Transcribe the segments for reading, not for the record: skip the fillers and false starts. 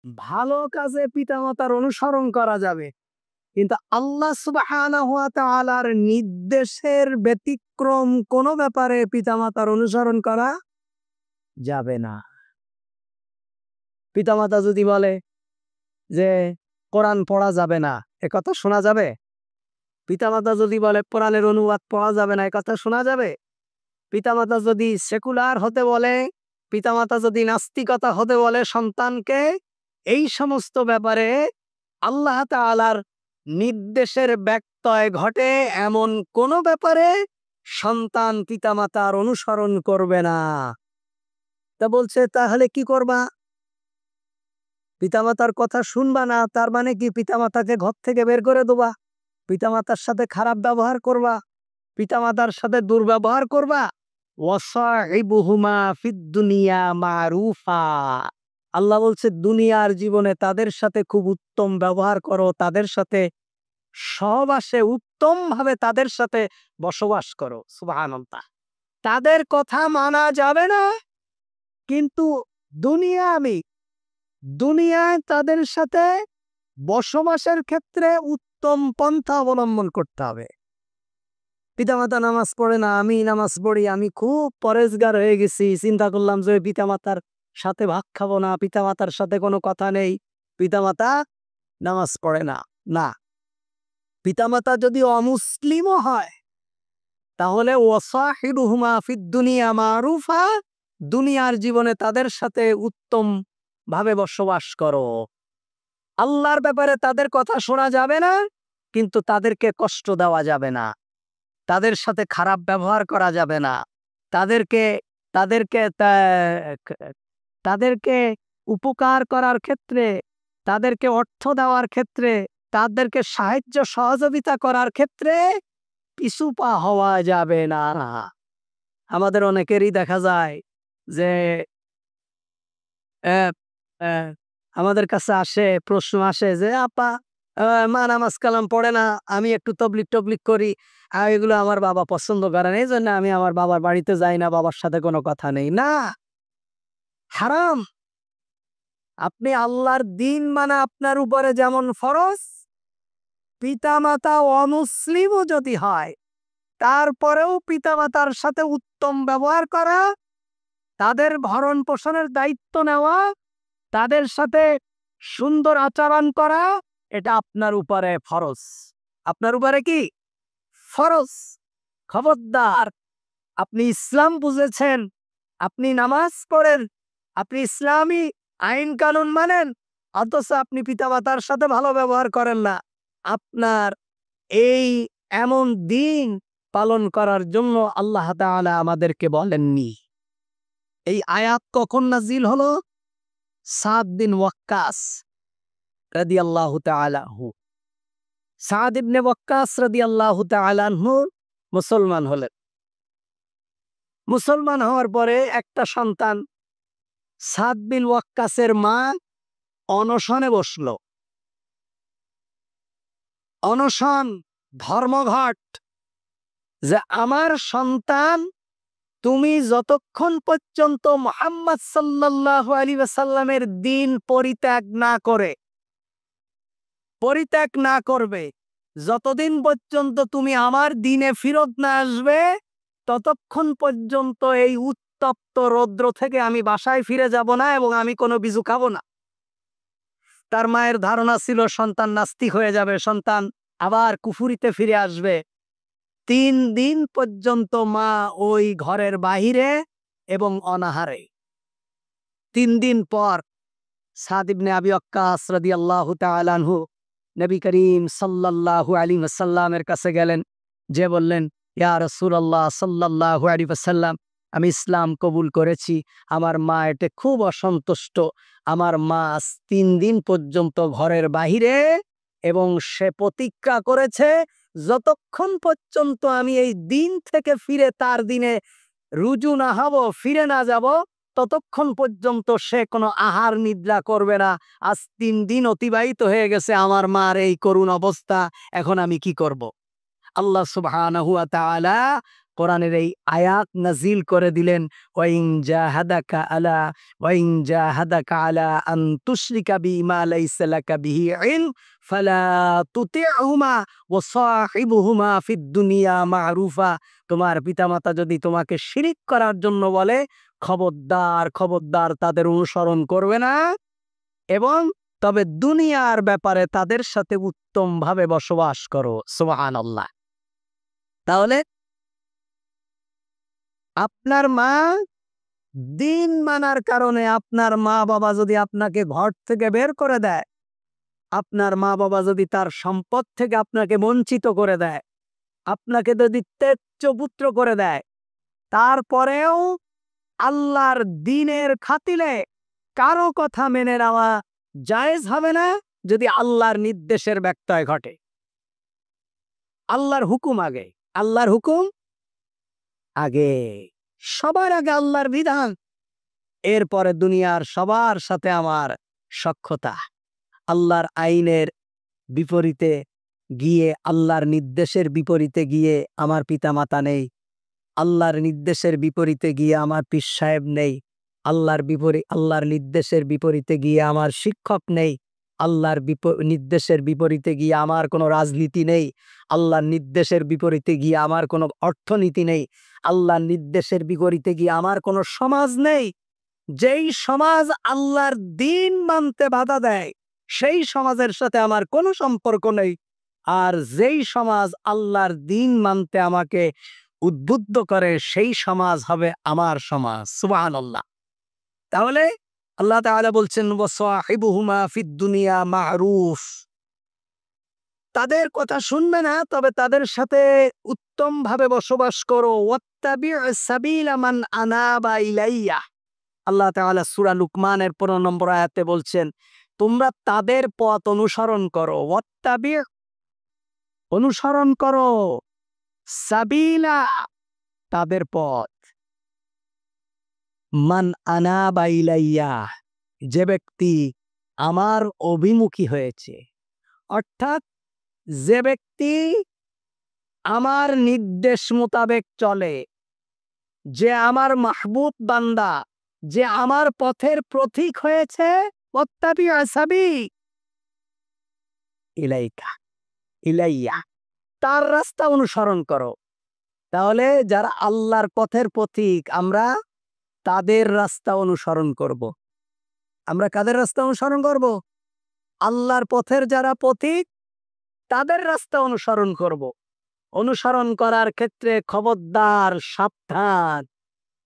ভালো কাজে পিতামাতার অনুসরণ করা যাবে, কিন্তু আল্লাহ সুবহানাহু ওয়া তাআলার নির্দেশের ব্যতিক্রম কোনো ব্যাপারে পিতামাতার অনুসরণ করা যাবে না। পিতামাতা যদি বলে যে কোরআন পড়া যাবে না, একথা শোনা যাবে? পিতামাতা যদি বলে কোরআনের অনুবাদ পড়া যাবে না, একথা শোনা যাবে? পিতামাতা যদি সেকুলার হতে বলে, পিতামাতা যদি নাস্তিকতা হতে বলে সন্তানকে, এই সমস্ত ব্যাপারে আল্লাহ তাআলার নির্দেশের ব্যত্যয় ঘটে এমন কোন ব্যাপারে সন্তান পিতামাতার অনুসরণ করবে না। তা বলছে তাহলে কি করবা? পিতামাতার কথা শুনবা না, তার মানে কি পিতামাতাকে ঘর থেকে বের করে দেবা? পিতামাতার সাথে খারাপ ব্যবহার করবা? পিতামাতার সাথে দুর্ব্যবহার করবা? ওয়াসাইবুহুমা ফিদ দুনিয়া মারুফা। আল্লাহ বলছে দুনিয়ার জীবনে তাদের সাথে খুব উত্তম ব্যবহার করো, তাদের সাথে সহবাসে উত্তম ভাবে তাদের সাথে বসবাস করো। সুবহানাল্লাহ। তাদের কথা মানা যাবে না, কিন্তু দুনিয়ায় তাদের সাথে বসবাসের ক্ষেত্রে উত্তম পন্থা অবলম্বন করতে হবে। পিতামাতা নামাজ পড়ে না, আমি নামাজ পড়ি, আমি খুব পরেজগার হয়ে গেছি, চিন্তা করলাম যে পিতামাতার সাথে ভাত খাবো না, পিতামাতার সাথে কোনো কথা নেই, পিতামাতা নামাজ পড়ে না। না, পিতামাতা যদি অমুসলিমও হয় তাহলে ওয়াসাহিবুহুমা ফিদ দুনিয়া মারুফা, দুনিয়ার জীবনে তাদের সাথে উত্তম ভাবে বসবাস করো। আল্লাহর ব্যাপারে তাদের কথা শোনা যাবে না, কিন্তু তাদেরকে কষ্ট দেওয়া যাবে না, তাদের সাথে খারাপ ব্যবহার করা যাবে না, তাদেরকে তাদেরকে তাদেরকে উপকার করার ক্ষেত্রে, তাদেরকে অর্থ দেওয়ার ক্ষেত্রে, তাদেরকে সাহায্য সহযোগিতা করার ক্ষেত্রে পিছু পা হওয়া যাবে না। আমাদের অনেকেরই দেখা যায় যে আহ, আহ, আমাদের কাছে আসে, প্রশ্ন আসে যে আপা, মা নামাজ কালাম পড়ে না, আমি একটু তবলিক টবলিক করি, আর এগুলো আমার বাবা পছন্দ করে না, এই জন্য আমি আমার বাবার বাড়িতে যাই না, বাবার সাথে কোনো কথা নেই। না, হারাম। আপনি আল্লাহর দিন মানে আপনার উপরে যেমন ফরজ, পিতামাতা অমুসলিমও যদি হয় তারপরেও পিতামাতার সাথে উত্তম ব্যবহার করা, তাদের ভরণ পোষণের দায়িত্ব নেওয়া, তাদের সাথে সুন্দর আচরণ করা, এটা আপনার উপরে ফরজ। আপনার উপরে কি ফরজ? খবরদার, আপনি ইসলাম বুঝেছেন, আপনি নামাজ পড়েন, আপনি ইসলামী আইন কানুন মানেন, অথচ আপনি পিতামাতার সাথে ভালো ব্যবহার করেন না, আপনার এই এমন দিন পালন করার জন্য আল্লাহ তাআলা আমাদেরকে বলেননি। এই আয়াত কখন নাজিল হলো? সাদ বিন ওয়াক্কাস রাদিয়াল্লাহু তাআলা আনহু। সাদ ইবনে ওয়াক্কাস রাদিয়াল্লাহু তাআলা আনহু মুসলমান হলেন। মুসলমান হওয়ার পরে একটা সন্তান, সাদ বিন ওয়াক্কাসের মা অনশনে বসলো। অনশন, ধর্মঘট, যে আমার সন্তান তুমি যতক্ষণ পর্যন্ত মুহাম্মদ সাল্লাল্লাহু আলাইহি ওয়াসাল্লামের দ্বীন পরিত্যাগ না করবে, যতদিন পর্যন্ত তুমি আমার দ্বীনে ফিরত না আসবে, ততক্ষণ পর্যন্ত এই উত্তপ্ত রৌদ্র থেকে আমি বাসায় ফিরে যাব না এবং আমি কোনো বিজু খাবো না। তার মায়ের ধারণা ছিল সন্তান নাস্তিক হয়ে যাবে, সন্তান আবার কুফুরিতে ফিরে আসবে। 3 দিন পর্যন্ত মা ওই ঘরের বাহিরে এবং অনাহারে। 3 দিন পর সাদ ইবনে আবি ওয়াক্কাস রাদিয়াল্লাহু তাআলা আনহু নবী করিম সাল্লাল্লাহু আলাইহি ওয়াসাল্লামের কাছে গেলেন, যে বললেন, ইয়া রাসূলুল্লাহ সাল্লাল্লাহু আলাইহি ওয়াসাল্লাম, আমি ইসলাম কবুল করেছি, আমার মা এতে খুব অসন্তুষ্ট, আমার মা 3 দিন পর্যন্ত ঘরের বাহিরে এবং সে প্রতিজ্ঞা করেছে যতক্ষণ পর্যন্ত আমি এই দিন থেকে ফিরে তার দিনে রুজু না হব, ফিরে না যাব, ততক্ষণ পর্যন্ত সে কোনো আহার নিদ্রা করবে না। আজ 3 দিন অতিবাহিত হয়ে গেছে, আমার মার এই করুণ অবস্থা, এখন আমি কি করব? আল্লাহ সুবহানাহু ওয়া তাআলা কোরআনের এই আয়াত নাজিল করে দিলেন, ওয়াইন জাহাদাকা আলা আন তুশরিকা বিমা লাইসা লাকা বিহি ইলম ফালা তুতি'হুমা ওয়া সাহিবুহুমা ফিদ দুনিয়া মা'রুফা। তোমার পিতামাতা যদি তোমাকে শিরিক করার জন্য বলে, খবরদার খবরদার তাদের অনুসরণ করবে না, এবং তবে দুনিয়ার ব্যাপারে তাদের সাথে উত্তমভাবে বসবাস করো। সুবহানাল্লাহ। তাহলে আপনার মা, দিন মানার কারণে আপনার মা বাবা যদি আপনাকে ঘর থেকে বের করে দেয়, আপনার মা বাবা যদি তার সম্পদ থেকে আপনাকে বঞ্চিত করে দেয়, আপনাকে যদি ত্যায্য পুত্র করে দেয়, তারপরেও আল্লাহর দ্বীনের খাতিরে কারো কথা মেনে নেওয়া জায়েজ হবে না যদি আল্লাহর নির্দেশের ব্যত্যয় ঘটে। আল্লাহর হুকুম আগে, আল্লাহর হুকুম আগে, সবার আগে আল্লাহর বিধান, এরপরে দুনিয়ার সবার সাথে আমার সখ্যতা। আল্লাহর আইনের বিপরীতে গিয়ে, আল্লাহর নির্দেশের বিপরীতে গিয়ে আমার পিতামাতা নেই, আল্লাহর নির্দেশের বিপরীতে গিয়ে আমার পীর সাহেব নেই, আল্লাহর নির্দেশের বিপরীতে গিয়ে আমার শিক্ষক নেই, আল্লাহর নির্দেশের বিপরীতে গিয়ে আমার কোনো রাজনীতি নেই, আল্লাহর নির্দেশের বিপরীতে গিয়ে আমার কোনো অর্থনীতি নেই, আল্লাহর নির্দেশের বিপরীতে গিয়ে আমার কোনো সমাজ নেই। যেই সমাজ আল্লাহর দ্বীন মানতে বাধা দেয়, সেই সমাজের সাথে আমার কোনো সম্পর্ক নেই। আর যেই সমাজ আল্লাহর দ্বীন মানতে আমাকে উদ্বুদ্ধ করে, সেই সমাজ হবে আমার সমাজ। সুবহানাল্লাহ। তাহলে আল্লাহ তাআলা বলছেন, ওয়াসাহিবুহুমা ফিদ দুনিয়া মা'রুফ, তাদের কথা শুনবে না, তবে তাদের সাথে উত্তমভাবে বসবাস করো। ওয়াত্তাবি' সাবিলা মান আনাবা ইলাইয়া, আল্লাহ তাআলা সূরা লুকমানের 15 নম্বর আয়াতে বলছেন, তোমরা তাদের পথ অনুসরণ করো। ওয়াত্তাবি', অনুসরণ করো, সাবিলা, তাদের পথ, মান আনাবা ইলাইয়া, যে ব্যক্তি আমার অভিমুখী হয়েছে, অর্থাৎ যে ব্যক্তি আমার নির্দেশ মোতাবেক চলে, যে আমার মাহবুব বান্দা, যে আমার পথের প্রতীক হয়েছে, ওয়াত্তাবি' সাবি ইলাইকা ইলাইয়া, তার রাস্তা অনুসরণ করো। তাহলে যারা আল্লাহর পথের প্রতীক, আমরা তাদের রাস্তা অনুসরণ করব। আমরা কাদের রাস্তা অনুসরণ করব? আল্লাহর পথের যারা পথিক, তাদের রাস্তা অনুসরণ করব। অনুসরণ করার ক্ষেত্রে খবরদার, সাবধান।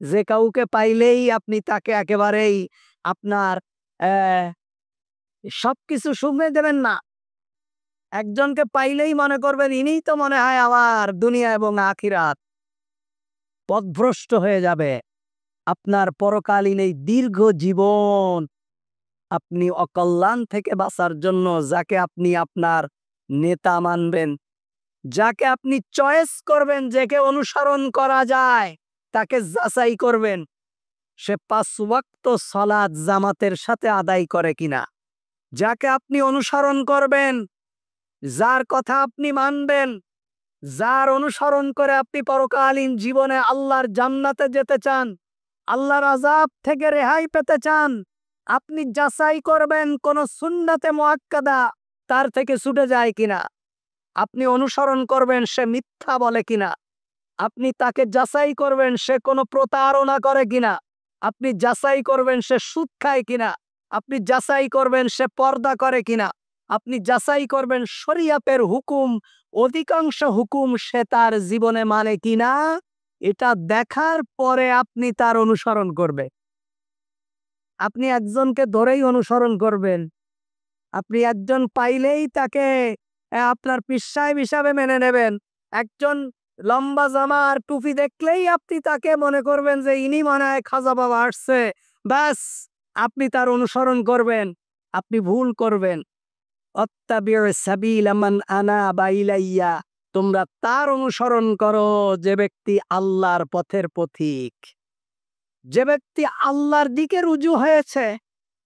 যে কাউকে পাইলেই আপনি তাকে একেবারেই আপনার সবকিছু শুনে দেবেন না। একজনকে পাইলেই মনে করবেন ইনিই তো মনে হয় আমার দুনিয়া এবং আখিরাত। পথভ্রষ্ট হয়ে যাবে। আপনার পরকালীন এই দীর্ঘ জীবন আপনি অকল্যাণ থেকে বাঁচার জন্য যাকে আপনি আপনার নেতা মানবেন, যাকে আপনি চয়েস করবেন, যাকে অনুসরণ করা যায়, তাকে যাচাই করবেন সে 5 ওয়াক্ত সালাত জামাতের সাথে আদায় করে কিনা। যাকে আপনি অনুসরণ করবেন, যার কথা আপনি মানবেন, যার অনুসরণ করে আপনি পরকালীন জীবনে আল্লাহর জান্নাতে যেতে চান, আল্লাহর আযাব থেকে রেহাই পেতে চান, আপনি যাচাই করবেন কোন সুন্নাতে মুআক্কাদা তার থেকে ছুটে যায় কিনা। আপনি অনুসরণ করবেন সে মিথ্যা বলে কিনা। আপনি তাকে যাচাই করবেন সে কোনো প্রতারণা করে কিনা। আপনি যাচাই করবেন সে সুদ খায় কিনা। আপনি যাচাই করবেন সে পর্দা করে কিনা। আপনি যাচাই করবেন শরীয়তের হুকুম, অধিকাংশ হুকুম সে তার জীবনে মানে কিনা। এটা দেখার পরে আপনি তার অনুসরণ করবেন। আপনি একজনকে ধরেই অনুসরণ করবেন। আপনি একজন পাইলেই তাকে আপনার পীর সাহেব হিসাবে মেনে নেবেন। একজন লম্বা জামা আর টুপি দেখলেই আপনি তাকে মনে করবেন যে ইনি মনে হয় খাজা বাবা আসছে, ব্যাস আপনি তার অনুসরণ করবেন। আপনি ভুল করবেন। অত্তাবিউ সাবিলা মান আনাবা ইলাইয়া, তোমরা তার অনুসরণ করো যে ব্যক্তি আল্লাহর পথের পথিক, যে ব্যক্তি আল্লাহর দিকে রুজু হয়েছে,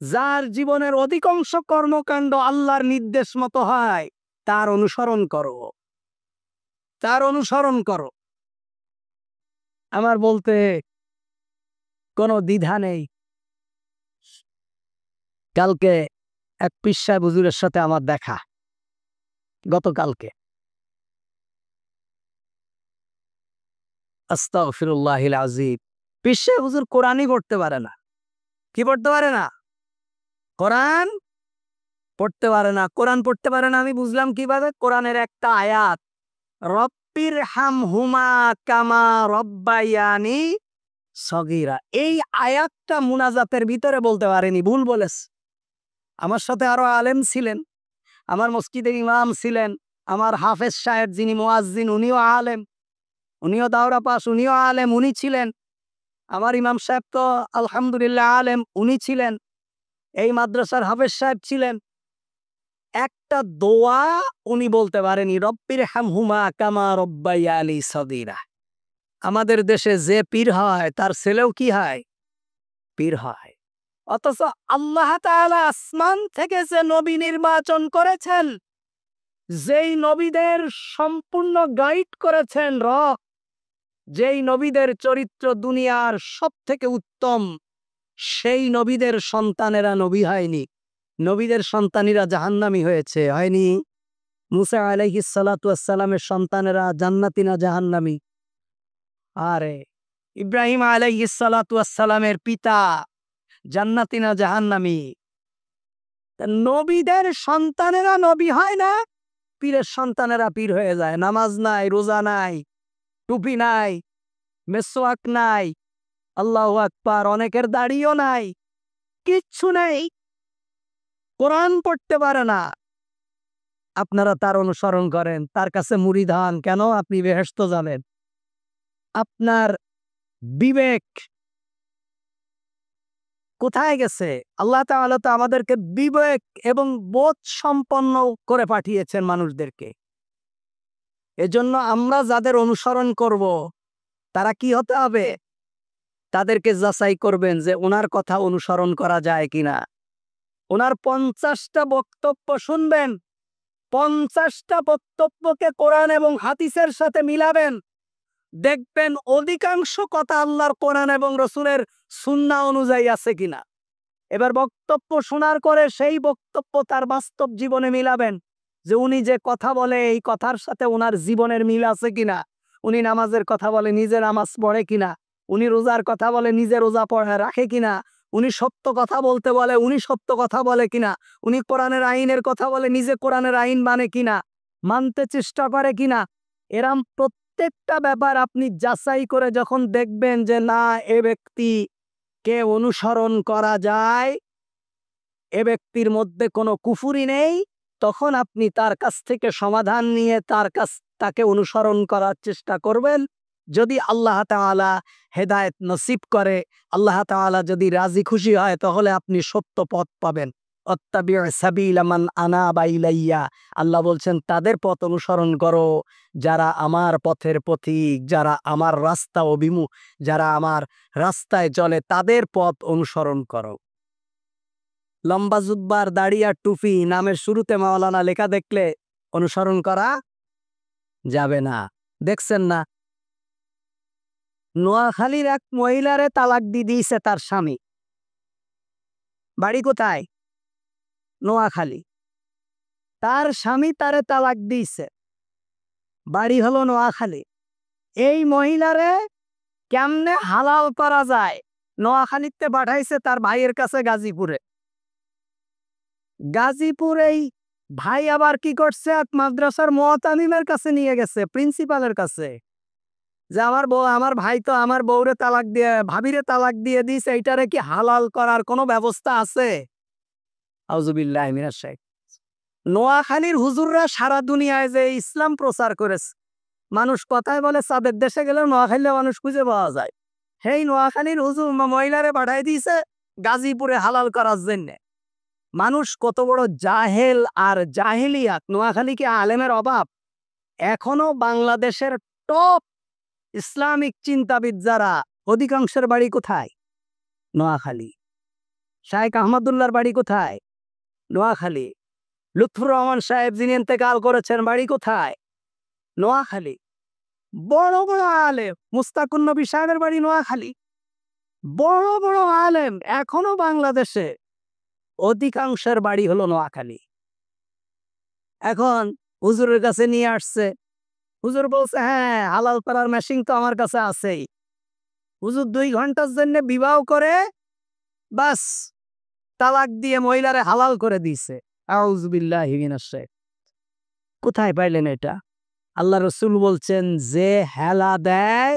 যার জীবনের অধিকাংশ কর্মকাণ্ড আল্লাহর নির্দেশ মতো হয়, তার অনুসরণ করো, তার অনুসরণ করো। আমার বলতে কোনো দ্বিধা নেই। কালকে এক পীর সাহেব হুজুরের সাথে আমার দেখা, গতকালকে। আস্তাগফিরুল্লাহিল আযীম। পীর সাহেব হুজুর কোরআনই পড়তে পারে না। কি পড়তে পারে না? কোরআন পড়তে পারে না। কোরআন পড়তে পারে না আমি বুঝলাম কিভাবে? কোরআনের একটা আয়াত, রব্বির হামহুমা কামা রব্বায়ানি সগীরা, এই আয়াতটা মুনাজাতের ভিতরে বলতে পারেনি, ভুল বলেছে। আমার সাথে আরো আলেম ছিলেন, আমার মসজিদের ইমাম ছিলেন, আমার হাফেজ সাহেব যিনি মুয়াজ্জিন উনিও আলেম, উনিও দাওরা পাস, উনিও আলেম, উনি ছিলেন। আমার ইমাম সাহেব তো আলহামদুলিল্লাহ আলেম, উনি ছিলেন। এই মাদ্রাসার হাফেজ সাহেব ছিলেন। একটা দোয়া উনি বলতে পারেনি, রব্বির হামহুমা কামা রব্বায়ানি সগীরা। আমাদের দেশে যে পীর হয় তার ছেলেও কি হয়? পীর হয়। অথচ আল্লাহ তাআলা আসমান থেকে যে নবী নির্বাচন করেছেন, যেই নবীদের সম্পূর্ণ গাইড করেছেন রব, যেই নবীদের চরিত্র দুনিয়ার সব থেকে উত্তম, সেই নবীদের সন্তানেরা নবী হয়নি, নবীদের সন্তানীরা জাহান্নামী হয়েছে, হয়নি? মুসা আলাইহিস সালাতু ওয়াস সালামের সন্তানেরা জান্নাতি না জাহান্নামী? আরে ইব্রাহিম আলাইহিস সালাতু ওয়াস সালামের পিতা জান্নাতি না জাহান্নামী? তা নবীদের সন্তানেরা নবী হয় না, পীরের সন্তানেরা পীর হয়ে যায়। নামাজ নাই, রোজা নাই, টুপি নাই, মেসওয়াক নাই, আল্লাহু আকবার, অনেকের দাড়িও নাই, কিচ্ছু নেই, কোরআন পড়তে পারে না। আপনারা তার অনুসরণ করেন, তার কাছে মুরিদ হন, কেন? আপনি বেহেশত যাবেন। আপনার বিবেক কোথায় গেছে? আল্লাহ তাআলা তো আমাদেরকে বিবেক এবং বোধ সম্পন্ন করে পাঠিয়েছেন মানুষদেরকে। এজন্য আমরা যাদের অনুসরণ করব, তারা কি হতে হবে? তাদেরকে যাচাই করবেন যে ওনার কথা অনুসরণ করা যায় কিনা। ওনার 50টা বক্তব্য শুনবেন, 50টা বক্তব্যকে কোরআন এবং হাদিসের সাথে মিলাবেন, দেখবেন অধিকাংশ কথা আল্লাহর কোরআন এবং রসুলের সুন্নাহ অনুযায়ী আছে কিনা। এবার বক্তব্য শোনার পরে সেই বক্তব্য তার বাস্তব জীবনে মিলাবেন, যে উনি যে কথা বলে এই কথার সাথে ওনার জীবনের মিল আছে কিনা। উনি নামাজের কথা বলে নিজে নামাজ পড়ে কিনা, উনি রোজার কথা বলে নিজে রোজা পড়ে রাখে কিনা, উনি সত্য কথা বলতে বলে উনি সত্য কথা বলে কিনা, উনি কোরআনের আইনের কথা বলে নিজে কোরআনের আইন মানে কিনা, মানতে চেষ্টা করে কিনা। এরম প্রত্যেকটা ব্যাপার আপনি যাচাই করে যখন দেখবেন যে না, এ ব্যক্তি কে অনুসরণ করা যায়, এ ব্যক্তির মধ্যে কোনো কুফুরি নেই, তখন আপনি তার কাছ থেকে সমাধান নিয়ে তাকে অনুসরণ করার চেষ্টা করবেন। যদি আল্লাহ তাআলা হেদায়েত নসিব করে, আল্লাহ তাআলা যদি রাজি খুশি হয়, তাহলে আপনি সত্য পথ পাবেন। অত্তাবিউ সাবিলা মান আনাবা ইলাইয়া, আল্লাহ বলছেন তাদের পথ অনুসরণ করো যারা আমার পথের পথিক, যারা আমার রাস্তা অভিমুখ, যারা আমার রাস্তায় চলে, তাদের পথ অনুসরণ করো। লম্বা জুব্বার, দাড়ি আর টুপি, নামের শুরুতে মাওলানা লেখা দেখলে অনুসরণ করা যাবে না। দেখছেন না, নোয়াখালীর এক মহিলারে তালাক দিয়ে দিয়েছে তার স্বামী। বাড়ি কোথায়? নোয়াখালী। তার স্বামী তারে তালাক দিয়েছে, বাড়ি হলো নোয়াখালী। এই মহিলারে কেমনে হালাল করা যায়, নোয়াখালীতে পাঠাইছে তার ভাইয়ের কাছে গাজীপুরে। গাজীপুরেই ভাই আবার কি করছে, এক মাদ্রাসার মুআতামিমের কাছে নিয়ে গেছে, প্রিন্সিপালের কাছে, যে আমার ভাই তো আমার বউরে তালাক দিয়ে, ভাবিরে তালাক দিয়ে দিয়েছে, এইটারে কি হালাল করার কোনো ব্যবস্থা আছে? আউযুবিল্লাহি মিনাশ শাইতানির। নোয়াখালীর হুজুররা সারা দুনিয়ায় যে ইসলাম প্রচার করেছে, মানুষ কথায় বলে চাঁদের দেশে গেলে নোয়াখালীতে মানুষ খুঁজে পাওয়া যায়। সেই নোয়াখালীর হুজুর মহিলারে পাঠাই দিয়েছে গাজীপুরে হালাল করার জন্য। মানুষ কত বড় জাহেল আর জাহেলিয়াত! নোয়াখালী কি আলেমের অভাব? এখনো বাংলাদেশের টপ ইসলামিক চিন্তাবিদ যারা, অধিকাংশের বাড়ি কোথায়? নোয়াখালী। শায়েখ আহমদুল্লাহর বাড়ি কোথায়? নোয়াখালী। লুৎফুর রহমান সাহেব যিনি ইন্তেকাল করেছেন, বাড়ি কোথায়? নোয়াখালী। বড় বড় আলেম, মুস্তাকুন নবী সাহেবের বাড়ি নোয়াখালী। বড় বড় আলেম এখনো বাংলাদেশে অধিকাংশের বাড়ি হলো নোয়াখালী। এখন হুজুরের কাছে নিয়ে আসছে, হুজুর বলছে হ্যাঁ হালাল করার মেশিন তো আমার কাছে আছেই। হুজুর 2 ঘন্টার জন্য বিবাহ করে বাস তালাক দিয়ে মহিলারে হালাল করে দিয়েছে। আউযু বিল্লাহি মিনাশ শাইতানির। কোথায় পাইলেন এটা? আল্লাহ রসুল বলছেন যে হেলা দেয়,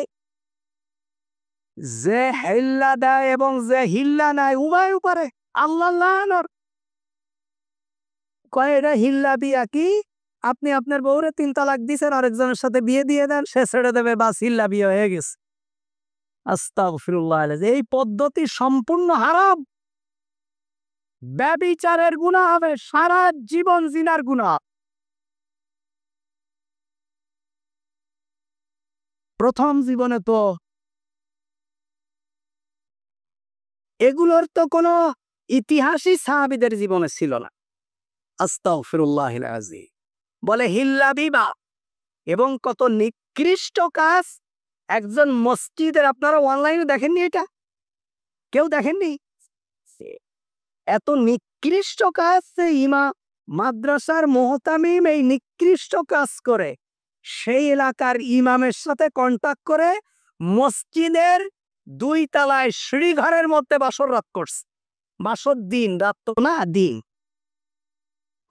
যে হেল্লা দেয় এবং যে হিল্লা নেয় উভয় উপরে আল্লাহ লানত। কয় এটা হিল্লা বিয়া কি? আপনি আপনার বউরে 3 তালাক দিয়েছেন, আরেকজনের সাথে বিয়ে দিয়ে দেন, সে ছেড়ে দেবে, বাস হিল্লা বিয়ে হয়ে গেছে। আস্তাগফিরুল্লাহ। এই পদ্ধতি সম্পূর্ণ হারাম। ব্যভিচারের গুনাহ হবে, সারা জীবন জিনার গুনাহ। প্রথম জীবনে তো এগুলোর তো কোনো ইতিহাসই সাহাবীদের জীবনে ছিল না। আস্তাগফিরুল্লাহিল আযীম। বলে হিল্লা বিবাহ এবং কত নিকৃষ্ট কাজ। একজন মসজিদের, আপনারা অনলাইনে দেখেননি এটা? কেউ দেখেননি? এত নিকৃষ্ট কাজ যে মাদ্রাসার মুহতামিম এই নিকৃষ্ট কাজ করে সেই এলাকার ইমামের সাথে কন্টাক্ট করে মসজিদের 2 তলায় সিঁড়ি ঘরের মধ্যে বাসর রাত করছে। বাসর দিন, রাত তো না, দিন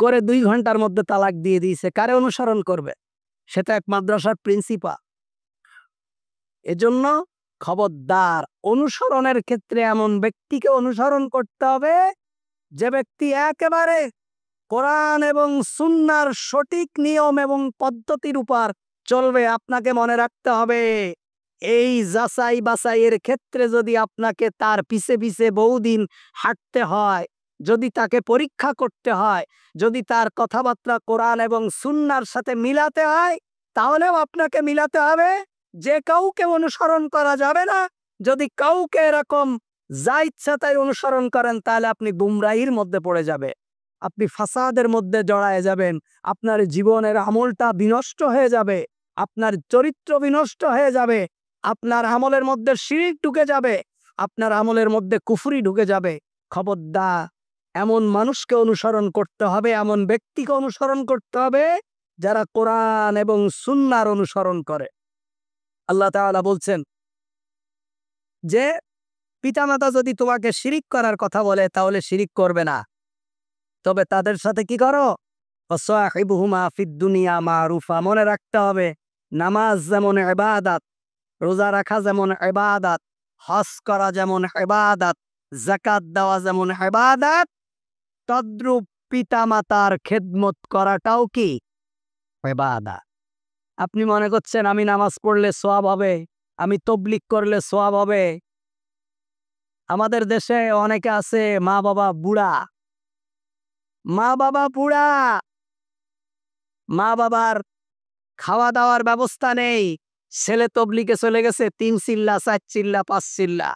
করে 2 ঘন্টার মধ্যে তালাক দিয়ে দিয়েছে। কারে অনুসরণ করবে? সেটা এক মাদ্রাসার প্রিন্সিপাল। এজন্য খবরদার, অনুসরণের ক্ষেত্রে এমন ব্যক্তিকে অনুসরণ করতে হবে যে ব্যক্তি একেবারে কোরআন এবং সুন্নাহর সঠিক নিয়ম এবং পদ্ধতির উপর চলবে। আপনাকে মনে রাখতে হবে এই যাচাই বাছাইয়ের ক্ষেত্রে যদি আপনাকে তার পিছে পিছে বহুদিন হাঁটতে হয়, যদি তাকে পরীক্ষা করতে হয়, যদি তার কথাবার্তা কোরআন এবং সুন্নাহর সাথে মিলাতে হয়, তাহলেও আপনাকে মিলাতে হবে। যে কাউকে অনুসরণ করা যাবে না। যদি কাউকে এরকম যা ইচ্ছা তাই অনুসরণ করেন তাহলে আপনি গুমরাহির মধ্যে পড়ে যাবে, আপনি ফাসাদের মধ্যে জড়ায় যাবেন, আপনার জীবনের আমলটা বিনষ্ট হয়ে যাবে, আপনার চরিত্র বিনষ্ট হয়ে যাবে, আপনার আমলের মধ্যে শিরক ঢুকে যাবে, আপনার আমলের মধ্যে কুফরি ঢুকে যাবে। খবরদার, এমন মানুষকে অনুসরণ করতে হবে, এমন ব্যক্তিকে অনুসরণ করতে হবে যারা কোরআন এবং সুন্নাহর অনুসরণ করে। আল্লাহ তাআলা বলছেন যে পিতামাতা যদি তোমাকে শিরিক করার কথা বলে তাহলে শিরিক করবে না, তবে তাদের সাথে কি করো? ওয়াসাহিবুহুমা ফিদ দুনিয়া মারুফা। মনে রাখতে হবে নামাজ যেমন ইবাদত, রোজা রাখা যেমন ইবাদত, হজ করা যেমন ইবাদত, যাকাত দেওয়া যেমন ইবাদত, তদ্রূপ পিতামাতার খেদমত করাটাও কি ইবাদত। আপনি মনে করছেন আমি নামাজ পড়লে সওয়াব হবে, আমি তাবলীগ করলে সওয়াব হবে? আমাদের দেশে অনেকে আছে মা বাবা বুড়া, মা বাবার খাওয়া দাওয়ার ব্যবস্থা নেই, ছেলে তবলিগে চলে গেছে, 3 চিল্লা 4 চিল্লা 5 চিল্লা,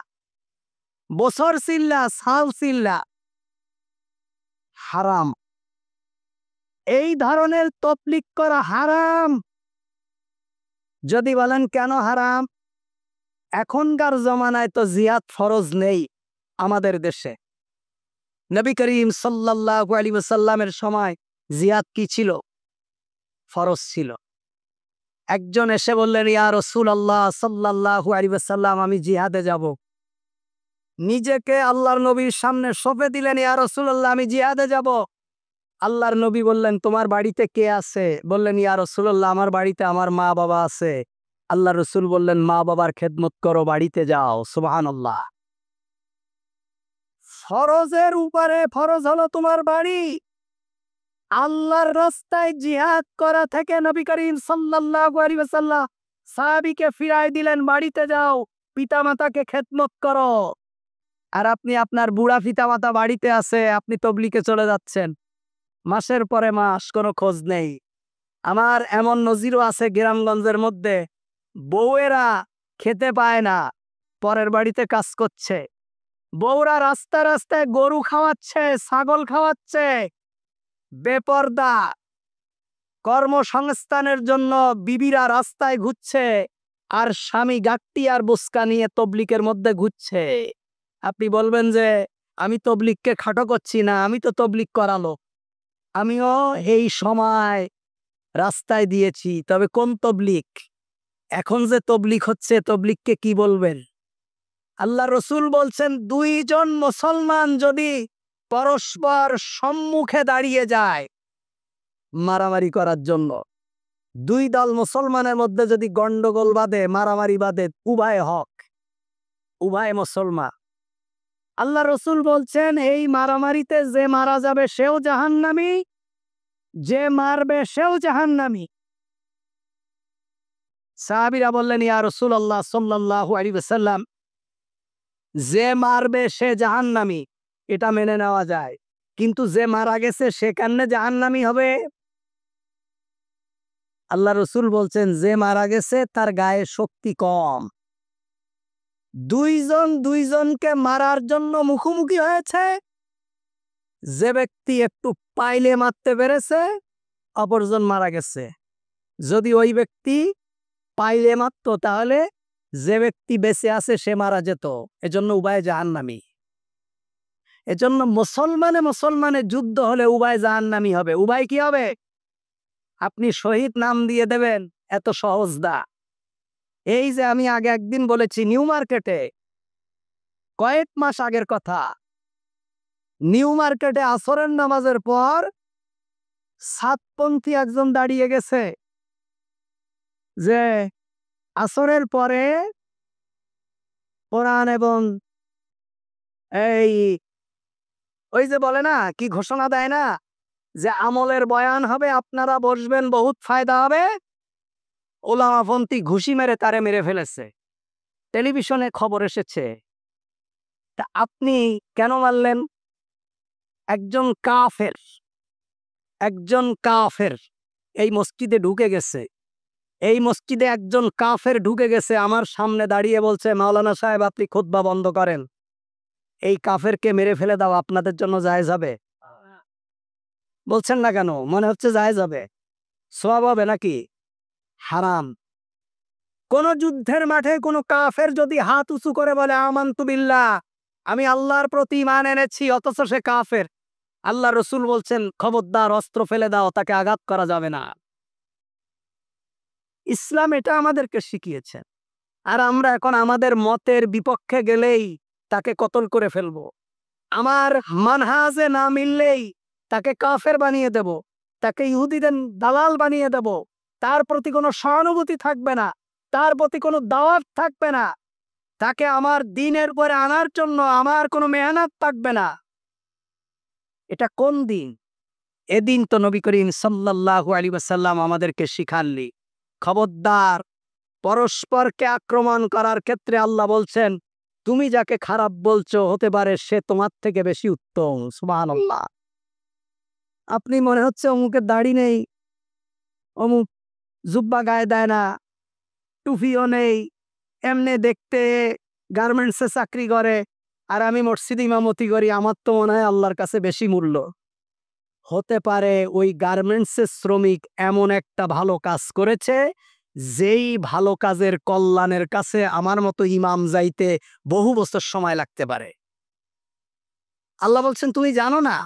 বছর চিল্লা সাল চিল্লা। হারাম। এই ধরনের তবলিগ করা হারাম। যদি বলেন কেন হারাম? এখনকার জমানায় তো জিহাদ ফরজ নেই আমাদের দেশে। নবী করিম সাল্লাল্লাহু আলাইহি ওয়াসাল্লামের সময় জিহাদ কি ছিল? ফরজ ছিল। একজন এসে বললেন ইয়া রাসূলুল্লাহ সাল্লাল্লাহু আলাইহি ওয়াসাল্লাম আমি জিহাদে যাব। নিজেকে আল্লাহর নবীর সামনে সঁপে দিলেন, ইয়া রাসূলুল্লাহ আমি জিহাদে যাব। আল্লাহর নবী বললেন তোমার বাড়িতে কে আছে? বললেন ইয়া রাসূলুল্লাহ আমার বাড়িতে আমার মা বাবা আছে। আল্লাহ রসুল বললেন মা বাবার খেদমত করো, বাড়িতে যাও। সুবহানাল্লাহ। ফরজের উপরে ফরজ হলো তোমার বাড়ি। আল্লাহর রাস্তায় জিহাদ করা থেকে নবী করিম সাল্লাল্লাহু আলাইহি ওয়াসাল্লাম সাহাবীকে ফিরাই দিলেন বাড়িতে যাও, পিতামাতাকে খেদমত করো। আর আপনি আপনার বুড়া পিতামাতা বাড়িতে আছে, আপনি তবলিগে চলে যাচ্ছেন, মাসের পরে মাস কোনো খোঁজ নেই। আমার এমন নজিরও আছে গ্রামগঞ্জের মধ্যে, বউয়েরা খেতে পায় না, পরের বাড়িতে কাজ করছে, বউরা রাস্তায় রাস্তায় গরু খাওয়াচ্ছে, ছাগল খাওয়াচ্ছে, বেপরদা। কর্মসংস্থানের জন্য বিবিরা রাস্তায় ঘুরছে, আর স্বামী গাট্টি আর বুস্কা নিয়ে তবলিকের মধ্যে ঘুরছে। আপনি বলবেন যে আমি তবলিককে খাটো করছি না, আমি তো তবলিক করালো, আমিও এই সময় রাস্তায় দিয়েছি। তবে কোন তবলিক? এখন যে তবলিক হচ্ছে, তবলিককে কি বলবেন? আল্লাহ রসুল বলছেন, দুইজন মুসলমান যদি পরস্পর সম্মুখে দাঁড়িয়ে যায় মারামারি করার জন্য, দুই দল মুসলমানের মধ্যে যদি গন্ডগোল বাঁধে, মারামারি বাঁধে, উভয় হক, উভয় মুসলমান। আল্লাহ রসুল বলছেন, এই মারামারিতে যে মারা যাবে সেও জাহান্নামী, যে মারবে সেও জাহান্নামী। সাহাবীরা বললেন, ইয়া রাসূলুল্লাহ সাল্লাল্লাহু আলাইহি ওয়াসাল্লাম, যে মারবে সে জাহান্নামী, এটা মেনে নেওয়া যায়, কিন্তু যে মারা গেছে সে কেমনে জাহান্নামী হবে? আল্লাহ রসুল বলছেন, যে মারা গেছে তার গায়ে শক্তি কম। দুইজন দুইজনকে মারার জন্য মুখোমুখি হয়েছে, যে ব্যক্তি একটু পাইলে মারতে পেরেছে, অপরজন মারা গেছে। যদি ওই ব্যক্তি পাইলে মারত, তাহলে যে ব্যক্তি বেঁচে আছে সে মারা যেত। এজন্য উভয় জাহান্নামী। এজন্য মুসলমানে মুসলমানে যুদ্ধ হলে উভয় জাহান্নামী হবে। উভয় কি হবে? আপনি শহীদ নাম দিয়ে দেবেন, এত সহজ না। এই যে আমি আগে একদিন বলেছি, নিউ মার্কেটে, কয়েক মাস আগের কথা, নিউ মার্কেটে আসরের নামাজের পর সাতপন্থী একজন দাঁড়িয়ে গেছে যে আসরের পরে কোরআন এবং এই ওই যে বলে না, কি ঘোষণা দেয় না, যে আমলের বয়ান হবে, আপনারা বসবেন, বহুত ফায়দা হবে। ওলামাপন্থী ঘুষি মেরে তারে মেরে ফেলেছে, টেলিভিশনে খবর এসেছে। তা আপনি কেন মারলেন? একজন কাফের, একজন কাফের এই মসজিদে ঢুকে গেছে। এই মসজিদে একজন কাফের ঢুকে গেছে, আমার সামনে দাঁড়িয়ে বলছে, মাওলানা সাহেব আপনি খুতবা বন্ধ করেন, এই কাফেরকে মেরে ফেলে দাও, আপনাদের জন্য জায়েজ হবে? বলছেন না কেন? মনে হচ্ছে জায়েজ হবে, সওয়াব হবে নাকি? হারাম। কোন যুদ্ধের মাঠে কোন কাফের যদি হাত উঁচু করে বলে আমানতু বিল্লাহ, আমি আল্লাহর প্রতি ঈমান এনেছি, অথচ সে কাফের, আল্লাহ রসুল বলছেন খবরদার, অস্ত্র ফেলে দাও, তাকে আঘাত করা যাবে না। ইসলাম এটা আমাদেরকে শিখিয়েছেন। আর আমরা এখন আমাদের মতের বিপক্ষে গেলেই তাকে কতল করে ফেলবো, আমার মানহাজে না মিললেই তাকে কাফের বানিয়ে দেব, তাকে ইহুদিদের দালাল বানিয়ে দেব, তার প্রতি কোনো সহানুভূতি থাকবে না, তার প্রতি কোনো দাওয়াত থাকবে না, তাকে আমার দ্বীনের উপরে আনার জন্য আমার কোনো মেহনত থাকবে না। এটা কোন দিন? এদিন তো নবী করিম সাল্লাল্লাহু আলাইহি ওয়াসাল্লাম আমাদেরকে শিখাননি। খবরদার, পরস্পরকে আক্রমণ করার ক্ষেত্রে আল্লাহ বলছেন, তুমি যাকে খারাপ বলছো হতে পারে সে তোমার থেকে বেশি উত্তম। সুবহানাল্লাহ। আপনি মনে হচ্ছে অমুকের দাড়ি নেই, অমুক জুব্বা গায়ে দেয় না, টুপিও নেই, এমনি দেখতে গার্মেন্টসে চাকরি করে, আর আমি মসজিদে ইমামতি করি, আমার তো মনে হয় আল্লাহর কাছে বেশি মূল্য। হতে পারে ওই গার্মেন্টসের শ্রমিক এমন একটা ভালো কাজ করেছে, যেই ভালো কাজের কল্যাণের কাছে আমার মতো ইমাম যাইতে বহু বছর সময় লাগতে পারে। আল্লাহ বলছেন তুমি জানো না,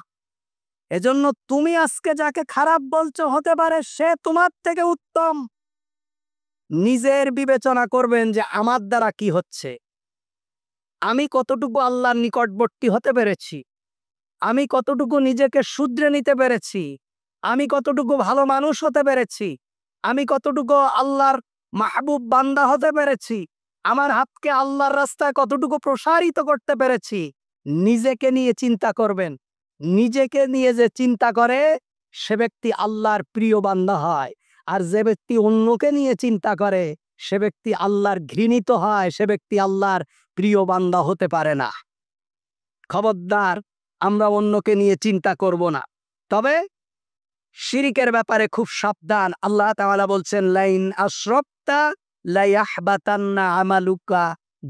এজন্য তুমি আজকে যাকে খারাপ বলছো হতে পারে সে তোমার থেকে উত্তম। নিজের বিবেচনা করবেন যে আমার দ্বারা কি হচ্ছে, আমি কতটুকু আল্লাহর নিকটবর্তী হতে পেরেছি, আমি কতটুকু নিজেকে শুধরে নিতে পেরেছি, আমি কতটুকু ভালো মানুষ হতে পেরেছি, আমি কতটুকু আল্লাহর মাহবুব বান্দা হতে পেরেছি, আমার হাতকে আল্লাহর রাস্তায় কতটুকু প্রসারিত করতে পেরেছি। নিজেকে নিয়ে চিন্তা করবেন। নিজেকে নিয়ে যে চিন্তা করে সে ব্যক্তি আল্লাহর প্রিয় বান্দা হয়, আর যে ব্যক্তি অন্যকে নিয়ে চিন্তা করে সে ব্যক্তি আল্লাহর ঘৃণিত হয়, সে ব্যক্তি আল্লাহর প্রিয় বান্দা হতে পারে না। খবরদার, আমরা অন্যকে নিয়ে চিন্তা করব না। তবে শিরিকের ব্যাপারে খুব সাবধান। আল্লাহ তাআলা বলছেন, লাইন আশরাকতা লায়াহবাতান্না আমালুকা,